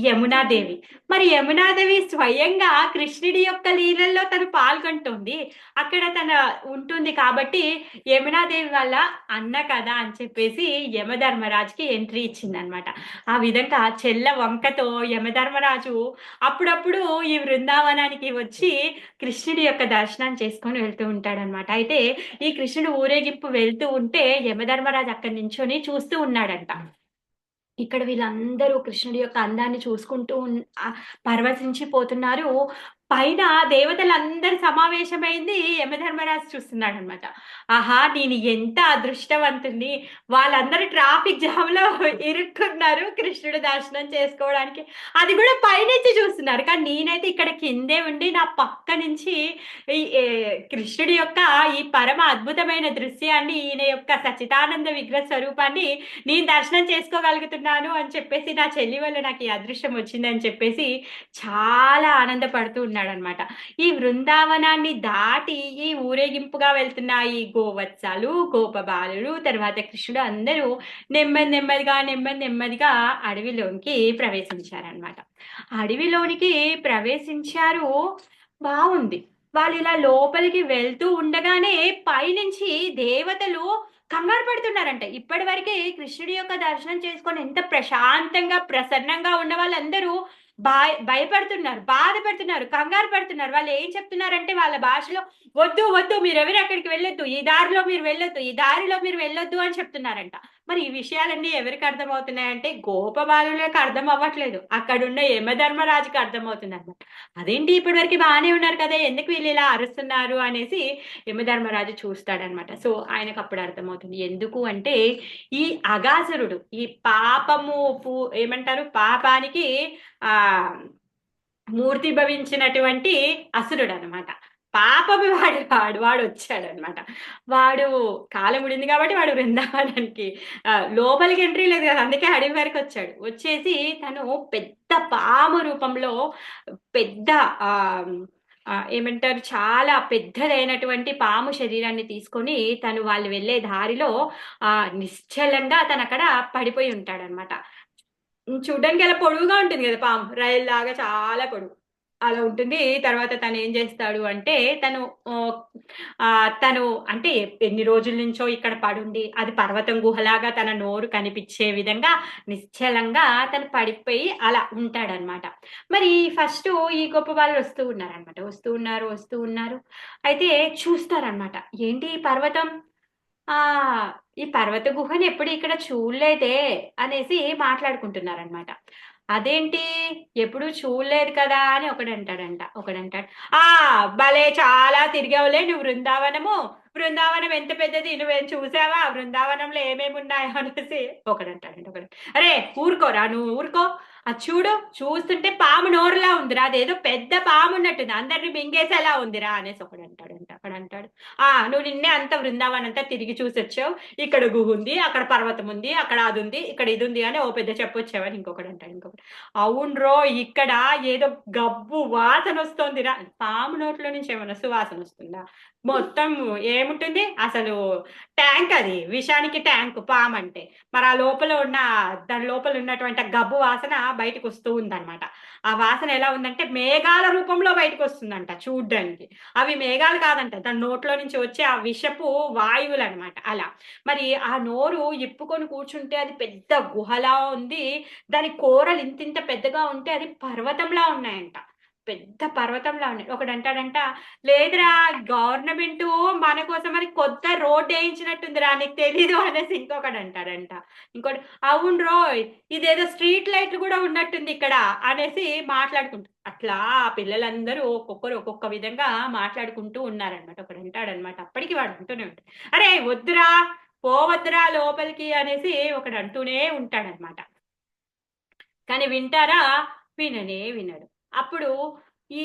యమునాదేవి. మరి యమునాదేవి స్వయంగా కృష్ణుడి యొక్క లీలల్లో తను పాల్గొంటుంది, అక్కడ తన ఉంటుంది కాబట్టి యమునాదేవి వల్ల అన్న కదా అని చెప్పేసి యమధర్మరాజుకి ఎంట్రీ ఇచ్చిందనమాట. ఆ విధంగా చెల్ల వంకతో యమధర్మరాజు అప్పుడప్పుడు ఈ బృందావనానికి వచ్చి కృష్ణుడి యొక్క దర్శనం చేసుకొని వెళ్తూ ఉంటాడనమాట. అయితే ఈ కృష్ణుడు ఊరేగింపు వెళ్తూ ఉంటే యమధర్మరాజు అక్కడి నించొని చూస్తూ ఉన్నాడంట. ఇక్కడ వీళ్ళందరూ కృష్ణుడి యొక్క అందాన్ని చూసుకుంటూ పరవశించిపోతున్నారు. పైన దేవతలందరూ సమావేశమైంది యమధర్మరాజు చూస్తున్నాడనమాట. ఆహా! నేను ఎంత అదృష్టవంతుణ్ణి! వాళ్ళందరూ ట్రాఫిక్ జామ్‌లో ఇరుక్కున్నారు కృష్ణుడి దర్శనం చేసుకోవడానికి. అది కూడా పైనుంచి చూస్తున్నారు. కానీ నేనైతే ఇక్కడ కిందే ఉండి నా పక్క నుంచి కృష్ణుడి యొక్క ఈ పరమ అద్భుతమైన దృశ్యాన్ని, ఈయన యొక్క సచ్చిదానంద విగ్రహ స్వరూపాన్ని నేను దర్శనం చేసుకోగలుగుతున్నాను అని చెప్పేసి నా చెల్లి వల్ల నాకు ఈ అదృష్టం వచ్చిందని చెప్పేసి చాలా ఆనందపడుతూ ఉన్నాడనమాట. ఈ బృందావనాన్ని దాటి ఈ ఊరేగింపుగా వెళ్తున్న ఈ గోవత్సాలు గోపబాలులు తర్వాత కృష్ణుడు అందరూ నెమ్మదిగా అడవిలోనికి ప్రవేశించారనమాట. అడవిలోనికి ప్రవేశించారు, బాగుంది. వాళ్ళు ఇలా లోపలికి వెళ్తూ ఉండగానే పైనుంచి దేవతలు కంగారు పడుతున్నారంట. ఇప్పటి వరకే కృష్ణుడి యొక్క దర్శనం చేసుకొని ఎంత ప్రశాంతంగా ప్రసన్నంగా ఉన్న వాళ్ళందరూ భయపడుతున్నారు, బాధ పెడుతున్నారు, కంగారు పడుతున్నారు. వాళ్ళు ఏం చెప్తున్నారంటే వాళ్ళ భాషలో వద్దు వద్దు మీరెవరు అక్కడికి వెళ్ళొద్దు, ఈ దారిలో మీరు వెళ్ళొద్దు, ఈ దారిలో మీరు వెళ్ళొద్దు అని చెప్తున్నారంట. మరి ఈ విషయాలన్నీ ఎవరికి అర్థమవుతున్నాయంటే గోపబాలులకు అర్థం అవ్వట్లేదు, అక్కడున్న యమధర్మరాజుకి అర్థమవుతుంది అనమాట. అదేంటి ఇప్పటి వరకు బాగానే ఉన్నారు కదా, ఎందుకు వీళ్ళు ఇలా అరుస్తున్నారు అనేసి యమధర్మరాజు చూస్తాడనమాట. సో ఆయనకు అప్పుడు అర్థమవుతుంది ఎందుకు అంటే ఈ అగాసురుడు ఈ పాపము ఏమంటారు పాపానికి ఆ మూర్తి భవించినటువంటి అసురుడు అనమాట. పాపమి వాడు వచ్చాడనమాట. వాడు కాలం ఉడింది కాబట్టి వాడు బృందావనానికి లోపలికి ఎంట్రీ లేదు కదా, అందుకే అడవి వరకు వచ్చాడు. వచ్చేసి తను పెద్ద పాము రూపంలో పెద్ద ఆ ఏమంటారు చాలా పెద్దదైనటువంటి పాము శరీరాన్ని తీసుకొని తను వాళ్ళు వెళ్ళే దారిలో నిశ్చలంగా తను అక్కడ పడిపోయి ఉంటాడనమాట. చూడ్డానికి అలా పొడవుగా ఉంటుంది కదా పాము, రైలు లాగా చాలా పొడవు అలా ఉంటుంది. తర్వాత తను ఏం చేస్తాడు అంటే తను అంటే ఎన్ని రోజుల నుంచో ఇక్కడ పడుండి అది పర్వతం గుహలాగా తన నోరు కనిపించే విధంగా నిశ్చలంగా తను పడిపోయి అలా ఉంటాడనమాట. మరి ఫస్ట్ ఈ గొప్ప వాళ్ళు వస్తూ ఉన్నారనమాట, వస్తూ ఉన్నారు. అయితే చూస్తారనమాట, ఏంటి ఈ పర్వతం, ఆ ఈ పర్వత గుహని ఎప్పుడు ఇక్కడ చూడలేదే అనేసి మాట్లాడుకుంటున్నారనమాట. అదేంటి ఎప్పుడు చూడలేదు కదా అని ఒకడంటాడు ఆ భలే చాలా తిరిగావులే నువ్వు బృందావనం ఎంత పెద్దది, నువ్వేం చూసావా బృందావనంలో ఏమేమి ఉన్నాయో అనేసి ఒకడు. అరే ఊరుకోరా, నువ్వు ఊరుకో, అది చూస్తుంటే పాము నోరులా ఉందిరా, అదేదో పెద్ద పాము ఉన్నట్టుంది, అందరిని మింగేసేలా ఉందిరా అనేసి ఒకడంటాడు. నువ్వు నిన్నే అంత బృందావనం అంతా తిరిగి చూసొచ్చావు, ఇక్కడ గుహ ఉంది, అక్కడ పర్వతం ఉంది, అక్కడ అది ఉంది, ఇక్కడ ఇది ఉంది అని ఓ పెద్ద చెప్పొచ్చావని ఇంకొకటి అవునరో ఇక్కడ ఏదో గబ్బు వాసన వస్తుందిరా. పాము నోట్లో నుంచి ఏమన్నా సువాసన వస్తుందా, మొత్తం ఏముంటుంది అసలు ట్యాంక్, అది విషానికి ట్యాంక్ పాము అంటే. మరి ఆ లోపల ఉన్న దాని లోపల ఉన్నటువంటి గబ్బు వాసన బయటకు వస్తూ ఉందన్నమాట. ఆ వాసన ఎలా ఉందంటే మేఘాల రూపంలో బయటకు వస్తుందంట చూడ్డానికి. అవి మేఘాలు కాదంట, దాని నోట్లో నుంచి వచ్చే ఆ విషపు వాయువులు అనమాట అలా. మరి ఆ నోరు ఇప్పుకొని కూర్చుంటే అది పెద్ద గుహలా ఉంది, దాని కూరలు ఇంతింత పెద్దగా ఉంటే అది పర్వతంలా ఉన్నాయంట, పెద్ద పర్వతంలా ఉన్నాయి. ఒకడు అంటాడంట, లేదురా గవర్నమెంట్ మన కోసం అని కొత్త రోడ్ వేయించినట్టుందిరా నీకు తెలీదు అనేసి ఇంకొకడు అంటాడంట. ఇంకోటి అవును రోయ్ ఇదేదో స్ట్రీట్ లైట్లు కూడా ఉన్నట్టుంది ఇక్కడ అనేసి మాట్లాడుకుంటారు. అట్లా పిల్లలందరూ ఒక్కొక్కరు ఒక్కొక్క విధంగా మాట్లాడుకుంటూ ఉన్నారనమాట. ఒకడు అంటాడనమాట, అప్పటికి వాడు అంటూనే ఉంటాడు, అరే వద్దురా పోవద్దురా లోపలికి అనేసి ఒకడు అంటూనే ఉంటాడనమాట. కానీ వింటారా, వినడు. అప్పుడు ఈ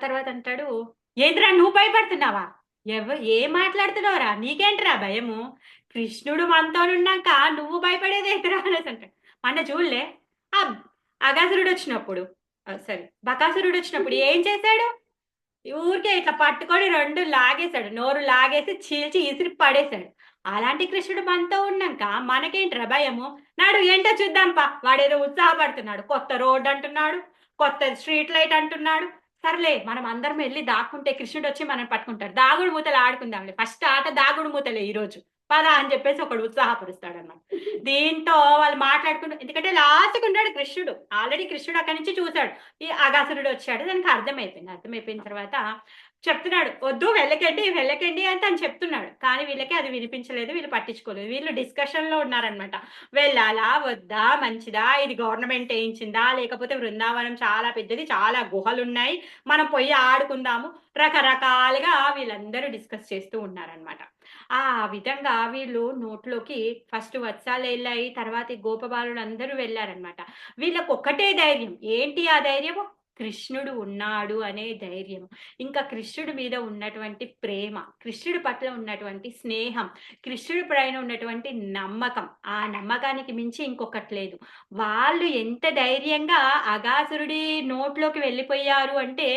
తర్వాత అంటాడు, ఏంద్రా నువ్వు భయపడుతున్నావా, ఏం మాట్లాడుతున్నావురా, నీకేంటిరా భయము, కృష్ణుడు మనతోనున్నాక నువ్వు భయపడేదేంటిరా అనేసి అంటాడు. మన చూడలే ఆ అగాసురుడు వచ్చినప్పుడు బకాసురుడు వచ్చినప్పుడు ఏం చేశాడు, ఊరికే ఇట్లా పట్టుకొని రెండు లాగేశాడు, నోరు లాగేసి చీల్చి ఇసిరి పడేశాడు. అలాంటి కృష్ణుడు మనతో ఉన్నాక మనకేంట్రా భయము, నాడు ఏంటో చూద్దాంపా, వాడేదో ఉత్సాహపడుతున్నాడు, కొత్త రోడ్ అంటున్నాడు, కొత్త స్ట్రీట్ లైట్ అంటున్నాడు. సర్లే మనం అందరం వెళ్ళి దాక్కుంటే కృష్ణుడు వచ్చి మనం పట్టుకుంటాడు, దాగుడు మూతలు ఆడుకుందాంలే, ఫస్ట్ ఆట దాగుడు మూతలే ఈరోజు పదా అని చెప్పేసి ఒకడు ఉత్సాహపరుస్తాడు అన్నమాట. దీంతో వాళ్ళు మాట్లాడుకుంటారు, ఎందుకంటే లాస్ట్కి ఉన్నాడు కృష్ణుడు, ఆల్రెడీ కృష్ణుడు అక్కడి నుంచి చూశాడు ఈ అగాసురుడు వచ్చాడు, దానికి అర్థమైపోయిన తర్వాత చెప్తున్నాడు, వద్దు వెళ్ళకండి అని తను చెప్తున్నాడు. కానీ వీళ్ళకి అది వినిపించలేదు, వీళ్ళు పట్టించుకోలేదు, వీళ్ళు డిస్కషన్ లో ఉన్నారనమాట. వెళ్ళాలా వద్దా, మంచిదా, ఇది గవర్నమెంట్ వేయించిందా, లేకపోతే బృందావనం చాలా పెద్దది, చాలా గుహలు ఉన్నాయి, మనం పోయి ఆడుకుందాము, రకరకాలుగా వీళ్ళందరూ డిస్కస్ చేస్తూ ఉన్నారనమాట. ఆ విధంగా వీళ్ళు నోట్లోకి ఫస్ట్ వత్సాలు వెళ్ళాయి, తర్వాత గోపబాలుడు అందరూ వెళ్ళారనమాట. వీళ్ళకి ఒక్కటే ధైర్యం, ఏంటి ఆ ధైర్యము, కృష్ణుడు ఉన్నాడు అనే ధైర్యం, ఇంకా కృష్ణుడి మీద ఉన్నటువంటి ప్రేమ, కృష్ణుడి పట్ల ఉన్నటువంటి స్నేహం, కృష్ణుడి పైన ఉన్నటువంటి నమ్మకం, ఆ నమ్మకానికి మించి ఇంకొకటి లేదు. వాళ్ళు ఎంత ధైర్యంగా అగాసురుడి నోట్లోకి వెళ్ళిపోయారు అంటే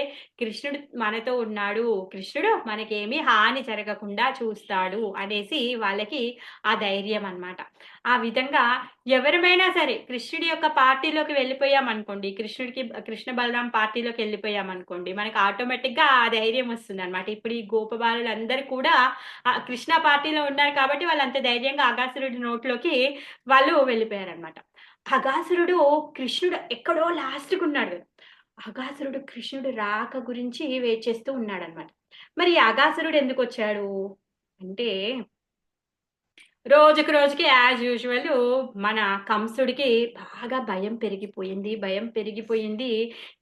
కృష్ణుడు మనతో ఉన్నాడు, కృష్ణుడు మనకేమీ హాని జరగకుండా చూస్తాడు అనేసి వాళ్ళకి ఆ ధైర్యం అన్నమాట. ఆ విధంగా ఎవరమైనా సరే కృష్ణుడి యొక్క పార్టీలోకి వెళ్ళిపోయాం అనుకోండి, కృష్ణ బలరాం పార్టీలోకి వెళ్ళిపోయాం అనుకోండి, మనకి ఆటోమేటిక్ గా ఆ ధైర్యం వస్తుంది అనమాట. ఇప్పుడు ఈ గోపబాలులందరూ కూడా కృష్ణ పార్టీలో ఉన్నారు కాబట్టి వాళ్ళు అంత ధైర్యంగా అగాసురుడి నోట్లోకి వాళ్ళు వెళ్ళిపోయారనమాట. అఘాసురుడు కృష్ణుడు ఎక్కడో లాస్ట్‌కి ఉన్నాడు. అఘాసురుడు కృష్ణుడు రాక గురించి వెయిట్ చేస్తూ ఉన్నాడన్నమాట. మరి అఘాసురుడు ఎందుకొచ్చాడు? అంటే రోజుకి రోజుకి యాజ్ యూజువల్ మన కంసుడికి బాగా భయం పెరిగిపోయింది. భయం పెరిగిపోయింది.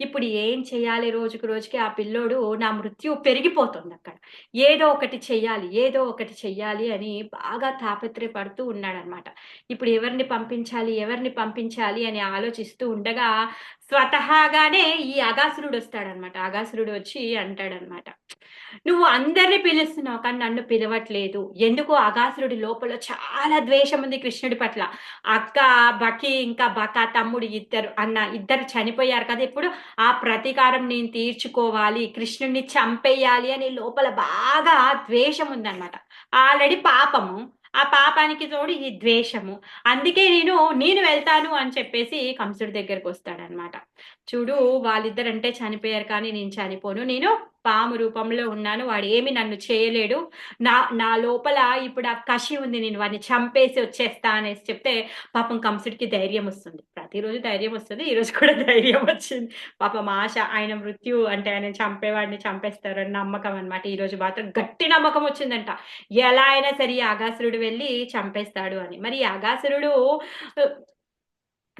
ఇప్పుడు ఏం చేయాలి రోజుకి రోజుకి ఆ పిల్లోడు నా మృత్యువు పెరిగిపోతుందక్కడ. ఏదో ఒకటి చెయ్యాలి, ఏదో ఒకటి చెయ్యాలి అని బాగా తాపత్రయపడుతూ ఉన్నాడనమాట. ఇప్పుడు ఎవరిని పంపించాలి, ఎవరిని పంపించాలి అని ఆలోచిస్తూ ఉండగా స్వతహాగానే ఈ అఘాసురుడొస్తాడనమాట. అఘాసురుడు వచ్చి అంటాడనమాట. నువ్వు అందరిని పిలుస్తున్నావు కానీ నన్ను పిలవట్లేదు. ఎందుకో అఘాసురుడి లోపల చాలా ద్వేషం ఉంది కృష్ణుడి పట్ల. అక్క, బకి ఇంకా తమ్ముడు ఇద్దరు చనిపోయారు కదా! ఇప్పుడు ఆ ప్రతీకారం నేను తీర్చుకోవాలి. కృష్ణుడిని చంపేయాలి అని లోపల బాగా ద్వేషం ఉందన్నమాట. ఆల్రెడీ పాపము. ఆ పాపానికి తోడు ఈ ద్వేషము. అందుకే నేను వెళ్తాను అని చెప్పేసి కంసుడి దగ్గరకొస్తాడన్నమాట. చూడు వాళ్ళిద్దరంటే చనిపోయారు కానీ నేను చనిపోను. నేను పాము రూపంలో ఉన్నాను. వాడేమి నన్ను చేయలేడు. నా నా లోపల ఇప్పుడు ఆ కషి ఉంది. నేను వాడిని చంపేసి వచ్చేస్తా అనేసి చెప్తే పాపం కంసుడికి ధైర్యం వస్తుంది. ప్రతిరోజు ధైర్యం వస్తది. ఈరోజు కూడా ధైర్యం వచ్చింది. పాపం ఆశ ఆయన మృత్యు అంటే ఆయన చంపేవాడిని చంపేస్తారని నమ్మకం అన్నమాట. ఈరోజు మాత్రం గట్టి నమ్మకం వచ్చిందంట. ఎలా అయినా సరే ఈ అఘాసురుడు వెళ్లి చంపేస్తాడు అని. మరి ఈ అఘాసురుడు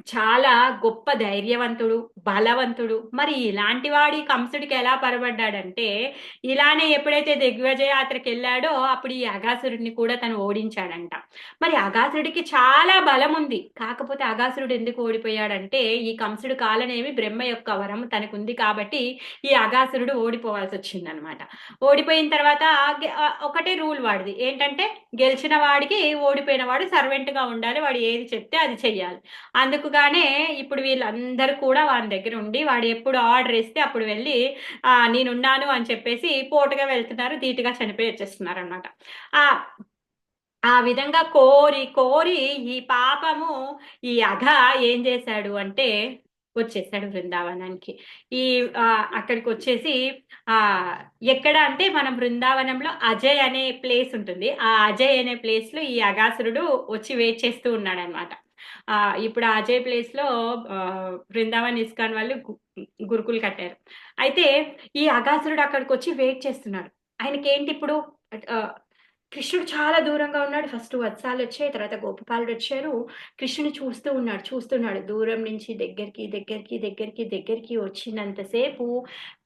చాలా గొప్ప ధైర్యవంతుడు, బలవంతుడు. మరి ఇలాంటి వాడు ఈ కంసుడికి ఎలా పరబడ్డాడంటే, ఇలానే ఎప్పుడైతే దిగ్విజయ యాత్రకెళ్ళాడో అప్పుడు ఈ అఘాసురుడిని కూడా తను ఓడించాడంట. మరి అఘాసురుడికి చాలా బలముంది. కాకపోతే అఘాసురుడు ఎందుకు ఓడిపోయాడంటే, ఈ కంసుడు కాలనేమి బ్రహ్మ యొక్క వరం తనకుంది కాబట్టి, ఈ అఘాసురుడు ఓడిపోవాల్సొచ్చిందనమాట. ఓడిపోయిన తర్వాత ఒకటే రూల్ వాడిది. ఏంటంటే, గెలిచిన వాడికి ఓడిపోయిన వాడు సర్వెంట్‌గా ఉండాలి. వాడు ఏది చెప్తే అది చెయ్యాలి. అందుకుగానే ఇప్పుడు వీళ్ళందరూ కూడా వాని దగ్గర ఉండి వాడు ఎప్పుడు ఆర్డర్ ఇస్తే అప్పుడు వెళ్ళి నేనున్నాను అని చెప్పేసి పోటుగా వెళ్తున్నారు. ధీటుగా చనిపోయి వచ్చేస్తున్నారనమాట. ఆ ఆ విధంగా కోరి, కోరి ఈ పాపము ఈ అఘ ఏం చేశాడు అంటే వచ్చేసాడు బృందావనానికి. ఈ అక్కడికొచ్చేసి ఆహ్, ఎక్కడ అంటే మనం బృందావనంలో అజయ్ అనే ప్లేస్ ఉంటుంది. ఆ అజయ్ అనే ప్లేస్‌లో ఈ అఘాసురుడు వచ్చి వెయిట్ చేస్తూ ఉన్నాడనమాట. ఇప్పుడు ఆ అజయ్ ప్లేస్‌లో బృందావన్ ఇస్కాన్ వాళ్ళు గురుకులు కట్టారు. అయితే ఈ అఘాసురుడు అక్కడికొచ్చి వెయిట్ చేస్తున్నాడు. ఆయనకేంటి ఇప్పుడు ఆహ్, కృష్ణుడు చాలా దూరంగా ఉన్నాడు. ఫస్ట్ వత్సాలొచ్చాయి. తర్వాత గోపబాలుడొచ్చారు. కృష్ణుడిని చూస్తూ ఉన్నాడు. చూస్తున్నాడు. దూరం నుంచి దగ్గరికి, దగ్గరికి, దగ్గరికి, దగ్గరికి వచ్చినంత సేపు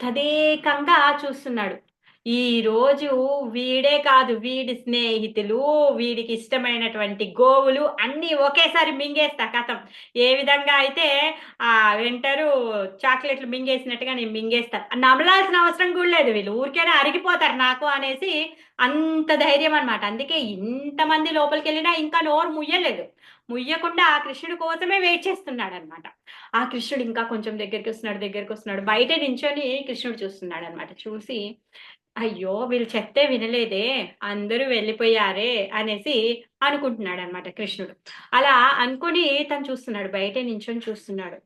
తదేకంగా చూస్తున్నాడు. ఈరోజు వీడే కాదు, వీడి స్నేహితులు, వీడికి ఇష్టమైనటువంటి గోవులు అన్నీ ఒకేసారి మింగేస్తా ఖతం. ఏ విధంగా అయితే ఏమంటారు చాక్లెట్‌లు మింగేసినట్టుగా నేను మింగేస్తా. నమలాల్సిన అవసరం కూడా లేదు వీళ్ళు. ఊరికేనే అరిగిపోతారు నాకు అనేసి అంత ధైర్యం అన్నమాట. అందుకే ఇంతమంది లోపలికెళ్ళినా ఇంకా నోరు ముయ్యలేదు. ముయ్యకుండా ఆ కృష్ణుడి కోసమే వెయిట్ చేస్తున్నాడన్నమాట. ఆ కృష్ణుడు ఇంకా కొంచెం దగ్గరికొస్తున్నాడు, దగ్గరికొస్తున్నాడు. బయటే నించొని కృష్ణుడు చూస్తున్నాడన్నమాట. చూసి అయ్యో! వీళ్ళు చెప్తే వినలేదే, అందరూ వెళ్ళిపోయారే అనేసి అనుకుంటున్నాడన్నమాట కృష్ణుడు. అలా అనుకోని తను చూస్తున్నాడు. బయటే నించొని చూస్తున్నాడు.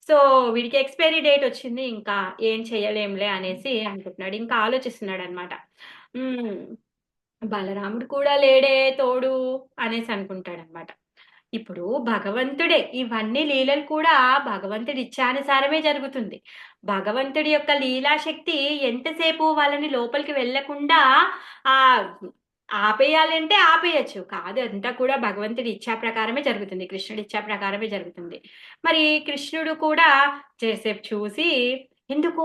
సో, వీడికి ఎక్స్‌పైరీ డేట్ వచ్చింది. ఇంకా ఏం చేయలేంలే అనేసి అనుకుంటున్నాడు. ఇంకా ఆలోచిస్తున్నాడన్నమాట. హ్మ్. బలరాముడు కూడా లేడే తోడు అనేసి అనుకుంటాడన్నమాట. ఇప్పుడు భగవంతుడే ఇవన్నీ లీలలు కూడా భగవంతుడి ఇచ్ఛానుసారమే జరుగుతుంది. భగవంతుడి యొక్క లీలాశక్తి ఎంతసేపు వాళ్ళని లోపలికి వెళ్ళకుండా ఆహ్, ఆపేయాలంటే ఆపేయొచ్చు. కాదు అంతా కూడా భగవంతుడి ఇచ్చా ప్రకారమే జరుగుతుంది. కృష్ణుడి ఇచ్చా ప్రకారమే జరుగుతుంది. మరి కృష్ణుడు కూడా సేపు చూసి ఎందుకు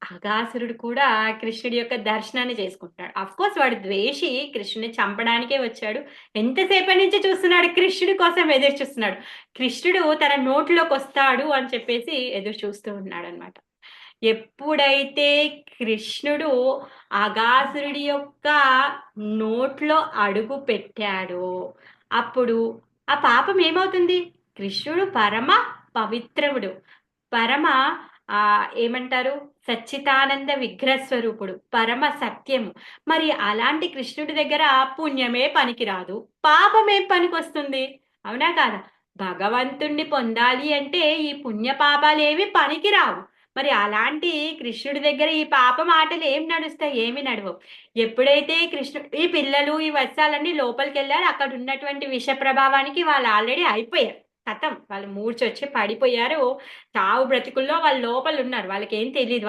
అఘాసురుడు కూడా కృష్ణుడి యొక్క దర్శనాన్ని చేసుకుంటాడు. అఫ్‌కోర్స్ వాడు ద్వేషి కృష్ణుడిని చంపడానికే వచ్చాడు. ఎంతసేపటి నుంచి చూస్తున్నాడు కృష్ణుడి కోసం ఎదురు చూస్తున్నాడు. కృష్ణుడు తన నోట్లోకొస్తాడు అని చెప్పేసి ఎదురు చూస్తూ ఉన్నాడనమాట. ఎప్పుడైతే కృష్ణుడు అఘాసురుడి యొక్క నోట్లో అడుగు పెట్టాడో, అప్పుడు ఆ పాపం ఏమవుతుంది? కృష్ణుడు పరమ పవిత్రవుడు. పరమ ఏమంటారు? సచ్చిదానంద విగ్రహ స్వరూపుడు. పరమ సత్యము. మరి అలాంటి కృష్ణుడి దగ్గర పుణ్యమే పనికిరాదు. పాపమేం పనికొస్తుంది? అవునా కాదా? భగవంతుణ్ణి పొందాలి అంటే ఈ పుణ్య పాపాలేవి పనికిరావు. మరి అలాంటి కృష్ణుడి దగ్గర ఈ పాప మాటలు ఏం నడుస్తాయి? ఏమి నడవవు. ఎప్పుడైతే ఈ పిల్లలు, ఈ వత్సాలన్నీ లోపలికెళ్లారు అక్కడ ఉన్నటువంటి విష ప్రభావానికి వాళ్ళు ఆల్రెడీ అయిపోయారు. కథం వాళ్ళు మూర్చొచ్చి పడిపోయారు. చావు బ్రతుకుల్లో వాళ్ళు లోపల ఉన్నారు. వాళ్ళకేం తెలియదు.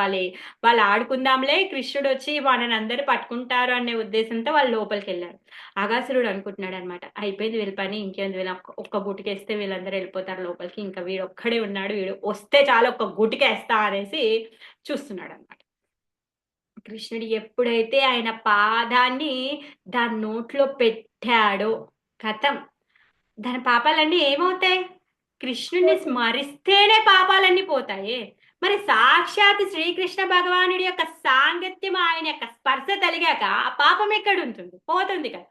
వాళ్ళు ఆడుకుందాంలే, కృష్ణుడు వచ్చి వాళ్ళని అందరూ పట్టుకుంటారు అనే ఉద్దేశంతో వాళ్ళు లోపలికి వెళ్ళారు. అగాసురుడు అనుకుంటున్నాడు అనమాట, అయిపోయింది వీళ్ళ పని, ఇంకేంది వీళ్ళ ఒక్క గుటికేస్తే వీళ్ళందరూ వెళ్ళిపోతారు లోపలికి, ఇంకా వీడు ఒక్కడే ఉన్నాడు, వీడు వస్తే చాలా ఒక్క గుటికేస్తా అనేసి చూస్తున్నాడు అనమాట. కృష్ణుడు ఎప్పుడైతే ఆయన పాదాన్ని దాని నోట్లో పెట్టాడో కథం, దాని పాపాలన్నీ ఏమవుతాయి? కృష్ణుని స్మరిస్తేనే పాపాలన్నీ పోతాయి. మరి సాక్షాత్ శ్రీకృష్ణ భగవానుడి యొక్క సాంగత్యం, ఆయన యొక్క స్పర్శ తలిగాక ఆ పాపం ఎక్కడ ఉంటుంది? పోతుంది కదా.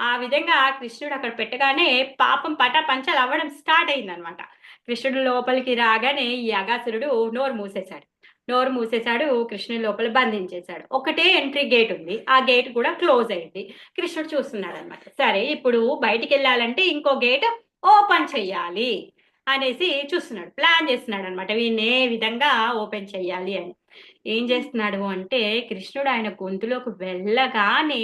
ఆ విధంగా కృష్ణుడు అక్కడ పెట్టగానే పాపం పటాపంచలు అవ్వడం స్టార్ట్ అయిందనమాట. కృష్ణుడు లోపలికి రాగానే ఈ అగాసురుడు నోరు మూసేశాడు. కృష్ణుని లోపల బంధించేశాడు. ఒకటే ఎంట్రీ గేట్ ఉంది, ఆ గేట్ కూడా క్లోజ్ అయింది. కృష్ణుడు చూస్తున్నాడు అనమాట. సరే, ఇప్పుడు బయటికి వెళ్ళాలంటే ఇంకో గేట్ ఓపెన్ చెయ్యాలి అనేసి చూస్తున్నాడు, ప్లాన్ చేస్తున్నాడు అనమాట, వీడిని ఏ విధంగా ఓపెన్ చెయ్యాలి అని. ఏం చేస్తున్నాడు అంటే, కృష్ణుడు ఆయన గొంతులోకి వెళ్ళగానే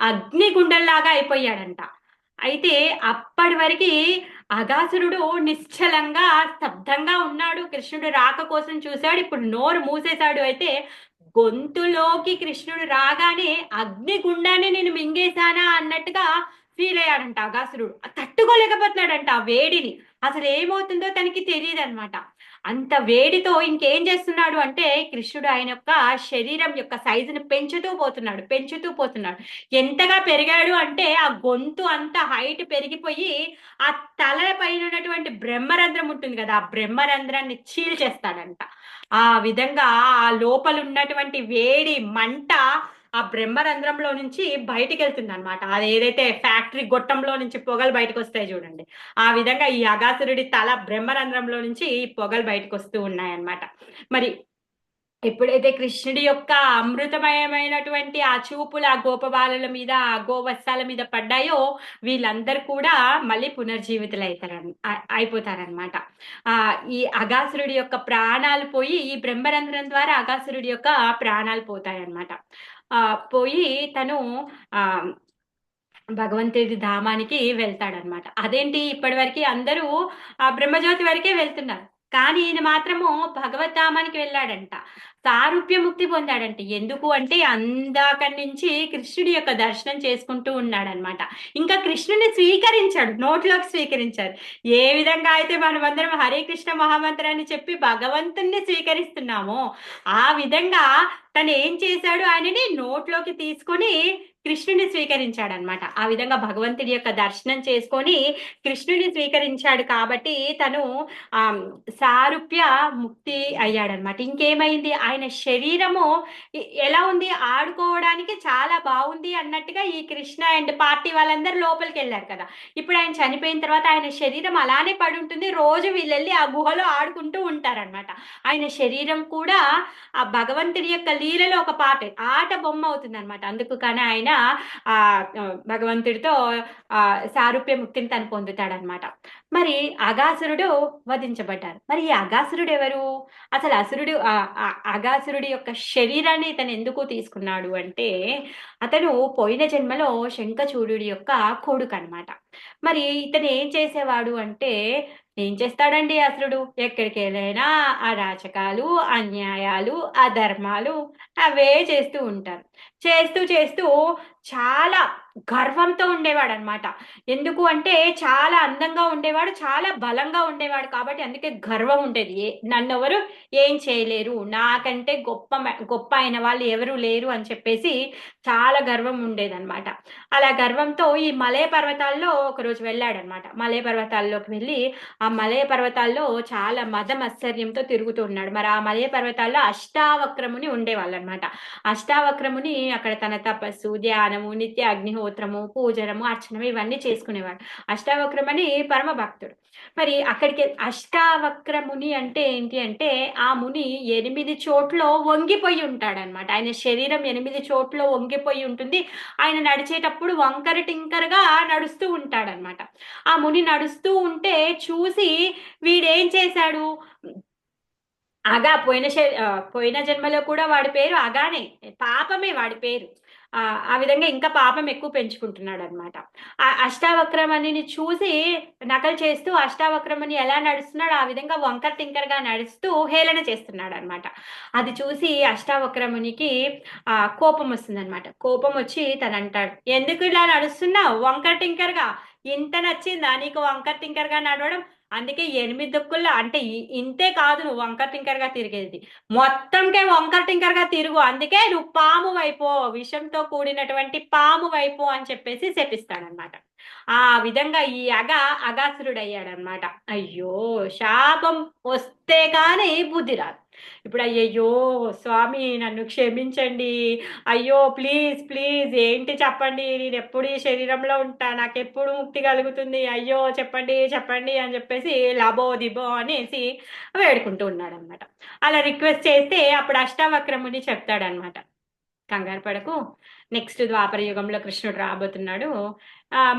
అగ్నిగుండంలాగా అయిపోయాడంట. అయితే అప్పటి వరకు అగాసురుడు నిశ్చలంగా స్తబ్దంగా ఉన్నాడు, కృష్ణుడు రాక కోసం చూశాడు. ఇప్పుడు నోరు మూసేశాడు. అయితే గొంతులోకి కృష్ణుడు రాగానే అగ్నిగుండాన్ని నేను మింగేశానా అన్నట్టుగా ఫీల్ అయ్యాడంట అగాసురుడు. తట్టుకోలేకపోతున్నాడంట ఆ వేడిని. అసలు ఏమవుతుందో తనకి తెలియదు అనమాట. అంత వేడితో ఇంకేం చేస్తున్నాడు అంటే, కృష్ణుడు ఆయన యొక్క శరీరం యొక్క సైజుని పెంచుతూ పోతున్నాడు. ఎంతగా పెరిగాడు అంటే, ఆ గొంతు అంత హైట్ పెరిగిపోయి ఆ తల పైన ఉన్నటువంటి బ్రహ్మరంధ్రం ఉంటుంది కదా, ఆ బ్రహ్మరంధ్రాన్ని చీల్చేస్తాడంట. ఆ విధంగా ఆ లోపల ఉన్నటువంటి వేడి మంట ఆ బ్రహ్మరంధ్రంలో నుంచి బయటికి వెళ్తుంది అనమాట. అది ఏదైతే ఫ్యాక్టరీ గొట్టంలో నుంచి పొగలు బయటకు వస్తాయి చూడండి, ఆ విధంగా ఈ అగాసురుడి తల బ్రహ్మరంధ్రంలో నుంచి పొగలు బయటకు వస్తూ ఉన్నాయన్నమాట. మరి ఎప్పుడైతే కృష్ణుడి యొక్క అమృతమయమైనటువంటి ఆ చూపులు ఆ గోపబాలుల మీద, ఆ గోవత్సాల మీద పడ్డాయో, వీళ్ళందరూ కూడా మళ్ళీ పునర్జీవితులు అయిపోతారనమాట. ఈ అగాసురుడి యొక్క ప్రాణాలు పోయి, ఈ బ్రహ్మరంధ్రం ద్వారా అగాసురుడి యొక్క ప్రాణాలు పోతాయన్నమాట. పోయి తను ఆ భగవంతుడి ధామానికి వెళ్తాడనమాట. అదేంటి, ఇప్పటి వరకు అందరూ ఆ బ్రహ్మజ్యోతి వరకే వెళ్తున్నారు, కానీ ఈయన మాత్రము భగవద్ధామానికి వెళ్ళాడంట. సారూప్య ముక్తి పొందాడంటే, ఎందుకు అంటే అందాక నుంచి కృష్ణుడి యొక్క దర్శనం చేసుకుంటూ ఉన్నాడనమాట. ఇంకా కృష్ణుని స్వీకరించాడు, నోట్లోకి స్వీకరించాడు. ఏ విధంగా అయితే మనమందరం హరే కృష్ణ మహామంత్రాన్ని చెప్పి భగవంతుణ్ణి స్వీకరిస్తున్నామో, ఆ విధంగా తను ఏం చేశాడు, ఆయనని నోట్లోకి తీసుకొని కృష్ణుని స్వీకరించాడనమాట. ఆ విధంగా భగవంతుడి యొక్క దర్శనం చేసుకొని కృష్ణుని స్వీకరించాడు కాబట్టి తను ఆ సారూప్య ముక్తి అయ్యాడనమాట. ఇంకేమైంది, ఆయన శరీరము ఎలా ఉంది, ఆడుకోవడానికి చాలా బాగుంది అన్నట్టుగా ఈ కృష్ణ అండ్ పార్టీ వాళ్ళందరూ లోపలికి వెళ్ళారు కదా. ఇప్పుడు ఆయన చనిపోయిన తర్వాత ఆయన శరీరం అలానే పడి ఉంటుంది, రోజు వీళ్ళెళ్ళి ఆ గుహలో ఆడుకుంటూ ఉంటారనమాట. ఆయన శరీరం కూడా ఆ భగవంతుడి యొక్క లీలలో ఒక ఆట బొమ్మ అవుతుంది అనమాట. అందుకు కానీ ఆయన ఆ భగవంతుడితో సారూప్య ముక్తిని తను పొందుతాడనమాట. మరి అగాసురుడు వధించబడ్డారు. మరి ఈ అగాసురుడు ఎవరు? అసలు అగాసురుడి యొక్క శరీరాన్ని ఇతను ఎందుకు తీసుకున్నాడు అంటే, అతను పోయిన జన్మలో శంఖచూడుడి యొక్క కొడుకు అనమాట. మరి ఇతను ఏం చేసేవాడు అంటే, ఏం చేస్తాడండి అసురుడు? ఎక్కడికి వెళ్ళైనా అరాచకాలు, అన్యాయాలు, అధర్మాలు అవే చేస్తూ ఉంటారు. చేస్తూ చేస్తూ చాలా గర్వంతో ఉండేవాడు అనమాట. ఎందుకు అంటే చాలా అందంగా ఉండేవాడు, చాలా బలంగా ఉండేవాడు కాబట్టి అందుకే గర్వం ఉండేది. నన్నెవరు ఏం చేయలేరు, నాకంటే గొప్ప అయిన వాళ్ళు ఎవరు లేరు అని చెప్పేసి చాలా గర్వం ఉండేదన్నమాట. అలా గర్వంతో ఈ మలయ పర్వతాల్లో ఒకరోజు వెళ్ళాడనమాట. మలయ పర్వతాల్లోకి వెళ్ళి ఆ మలయ పర్వతాల్లో చాలా మదమత్సర్యంతో తిరుగుతూ ఉన్నాడు. మరి ఆ మలయ పర్వతాల్లో అష్టావక్రముని ఉండేవాళ్ళు అనమాట. అష్టావక్రముని అక్కడ తన తపస్సు, ధ్యానము, నిత్య అగ్నిహోత్రము, పూజనము, అర్చనము ఇవన్నీ చేసుకునేవాడు. అష్టావక్రమని పరమ భక్తుడు. మరి అక్కడికి అష్టావక్రముని అంటే ఏంటి అంటే, ఆ ముని 8 చోట్ల వంగిపోయి ఉంటాడనమాట. ఆయన శరీరం 8 చోట్ల వంగిపోయి ఉంటుంది. ఆయన నడిచేటప్పుడు వంకర టింకరగా నడుస్తూ ఉంటాడనమాట. ఆ ముని నడుస్తూ ఉంటే చూసి వీడేం చేశాడు, పోయిన జన్మలో కూడా వాడి పేరు అగానే, పాపమే వాడి పేరు. ఆ విధంగా ఇంకా పాపం ఎక్కువ పెంచుకుంటున్నాడనమాట. ఆ అష్టావక్రమణిని చూసి నకలు చేస్తూ అష్టావక్రమణి ఎలా నడుస్తున్నాడో ఆ విధంగా వంకర టింకరగా నడుస్తూ హేళన చేస్తున్నాడనమాట. అది చూసి అష్టావక్రమునికి కోపమొస్తుందనమాట. కోపమొచ్చి తనంటాడు, "ఎందుకు ఇలా నడుస్తున్నావు వంకర టింకరగా? ఇంత నచ్చిందా నీకు వంకర టింకరగా నడవడం? అందుకే 8 దిక్కుల్లో అంటే ఇంతే కాదు నువ్వు వంకర టింకరగా తిరిగేది. మొత్తంకే వంకర టింకరగా తిరుగు. అందుకే నువ్వు పామువైపో. విషంతో కూడినటువంటి పామువైపో" అని చెప్పేసి శపిస్తాడనమాట. ఆ విధంగా ఈ అగాసురుడయ్యాడనమాట. అయ్యో! శాపం వస్తే గాని బుద్ధి రాదు. ఇప్పుడు అయ్యయ్యో! స్వామి నన్ను క్షమించండి. అయ్యో! ప్లీజ్, ప్లీజ్ ఏంటి చెప్పండి. నేనెప్పుడు ఈ శరీరంలో ఉంటా. నాకెప్పుడు ముక్తి కలుగుతుంది. అయ్యో! చెప్పండి, చెప్పండి అని చెప్పేసి లబోదిబో అనేసి వేడుకుంటూ ఉన్నాడనమాట. అలా రిక్వెస్ట్ చేస్తే అప్పుడు అష్టావక్రముని చెప్తాడనమాట. కంగారు పడకు. నెక్స్ట్ ద్వాపర యుగంలో కృష్ణుడు రాబోతున్నాడు.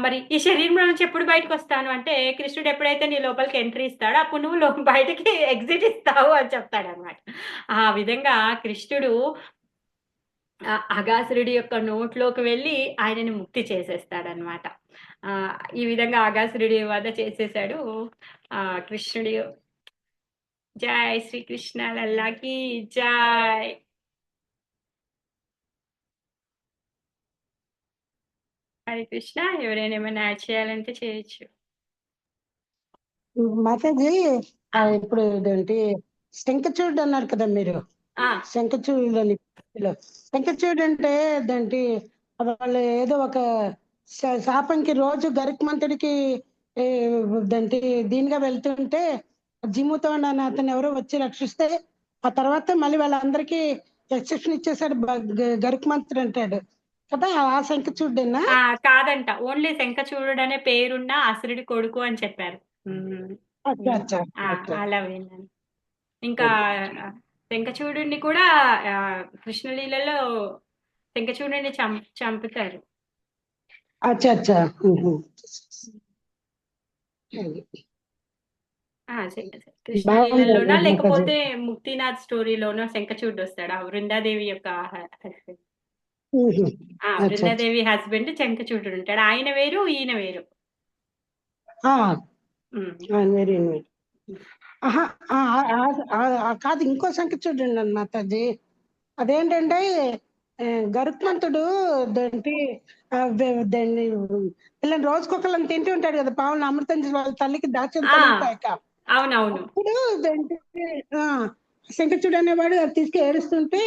మరి ఈ శరీరంలో నుంచి ఎప్పుడు బయటకొస్తాను అంటే, కృష్ణుడు ఎప్పుడైతే నీ లోపలికి ఎంట్రీ ఇస్తాడో, అప్పుడు నువ్వు బయటకి ఎగ్జిట్ ఇస్తావు అని చెప్తాడనమాట. ఆ విధంగా కృష్ణుడు అగాసురుడి యొక్క నోట్లోకి వెళ్ళి ఆయనని ముక్తి చేసేస్తాడనమాట. ఈ విధంగా అగాసురుడి వధ చేసేసాడు. కృష్ణుడు జై శ్రీకృష్ణ లల్లాకి జై. హరే కృష్ణ. ఎవరైనా ఏమైనా యాడ్ చేయాలంటే చేయొచ్చు. మాతాజీ ఇప్పుడు ఏంటి శంఖచూడు అన్నారు కదా మీరు. శంఖచూడు అని శంఖచూడు అంటే ఏంటి వాళ్ళు ఏదో ఒక శాపంకి రోజు గరుక్మంతుడికి ఏంటి దీనిగా వెళ్తుంటే జీముతో అని అతను ఎవరో వచ్చి రక్షిస్తే ఆ తర్వాత మళ్ళీ వాళ్ళందరికీ ఎక్సెప్షన్ ఇచ్చేసాడు గరుక్మంతుడు అంటాడు కదా. ఆ శంఖచూడేనా? కాదంట, ఓన్లీ శంఖచూడు అనే పేరున్న అసురుడి కొడుకు అని చెప్పారు. అలా విన్నాను. ఇంకా శంఖచూడుని కూడా కృష్ణలీలలో శంఖచూడుని చంపుతారు. అచ్చా అచ్చా. కృష్ణలీలలోనా లేకపోతే ముక్తినాథ్ స్టోరీలోనో శంఖచూడు వస్తాడు. వృందాదేవి యొక్క హస్బెండ్. వృందాదేవి హస్బెండ్ శంఖచూడు ఉంటాడు. ఆయన వేరు, ఈయన వేరు. కాదు, ఇంకో సంఖ్య చూడండి మాతాజీ. అదేంటంటే గరుత్మంతుడు పిల్లని రోజుకొకళ్ళని తింటూ ఉంటాడు కదా, పావులను అమృతం వాళ్ళ తల్లికి దాచేక. అవునవును. అప్పుడు శంఖచుడు అనేవాడు తీసుకు ఏడుస్తుంటే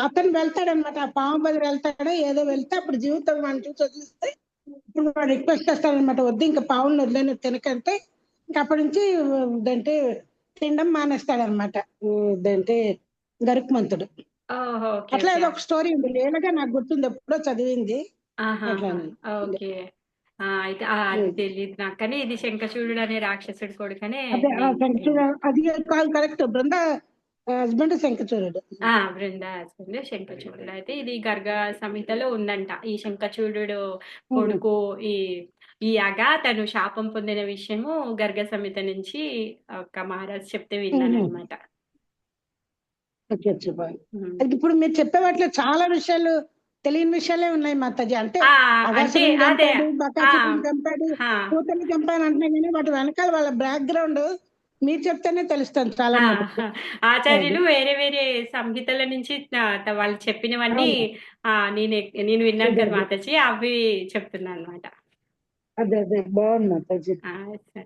అతను వెళ్తాడనమాట. ఆ పాము బదులు వెళ్తాడో ఏదో వెళ్తే అప్పుడు జీవితం వాడిని చూసి వదిలిస్తే ఇప్పుడు వాడు రిక్వెస్ట్ చేస్తాడనమాట, వద్దు ఇంకా పావులను వదిలేని తినకంటే ఇంకా అప్పటి నుంచి తినడం మానేస్తాడనమాట గరుక్మంతుడు. అట్లా ఏదో ఒక స్టోరీ ఉంది, లేనగా నాకు గుర్తుంది, ఎప్పుడో చదివింది. ఓకే. అయితే అది తెలియదు నాకు, కానీ ఇది శంఖచూడు అనే రాక్షసుడి కొడుకనే. అది కరెక్ట్. బృంద హస్బెండ్ శంఖచూడు. బృంద హస్బెండ్ శంఖచూడు. అయితే ఇది గర్గ సంహితలో ఉందంట. ఈ శంఖచూడు కొడుకు ఈ తను శాపం పొందిన విషయము గర్గ సంహిత నుంచి ఒక మహారాజు చెప్తే విన్నాను అనమాట. ఇప్పుడు మీరు చెప్పే వాటిలో చాలా విషయాలు తెలియని విషయాలే ఉన్నాయి మాతాజీ. అంటే చంపాడు, కూతుర్ని చంపాడు అంటున్నా కానీ వాటి వెనకాల వాళ్ళ బ్యాక్గ్రౌండ్ మీరు చెప్తేనే తెలుస్తుంది చాలా. ఆచార్యులు వేరే వేరే సంహితల నుంచి వాళ్ళు చెప్పినవన్నీ నేను విన్నాను కదా మాతాజీ, అవి చెప్తున్నాను అనమాట. అదే అదే బాగుంది Mataji.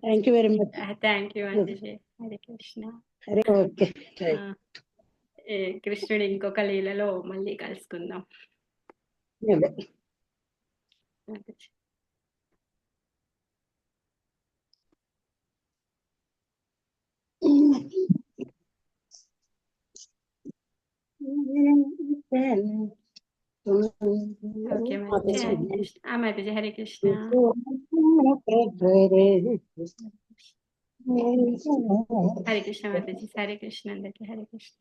Thank you very much. Thank you Mataji. Hare Krishna. Hare. Okay. కృష్ణుడు ఇంకొక లీలలో మళ్ళీ కలుసుకుందాం. ఓకే మాతాజీ. హరే కృష్ణ. హరే కృష్ణ మాతాజీ. హరే కృష్ణ అందరికీ. హరే కృష్ణ.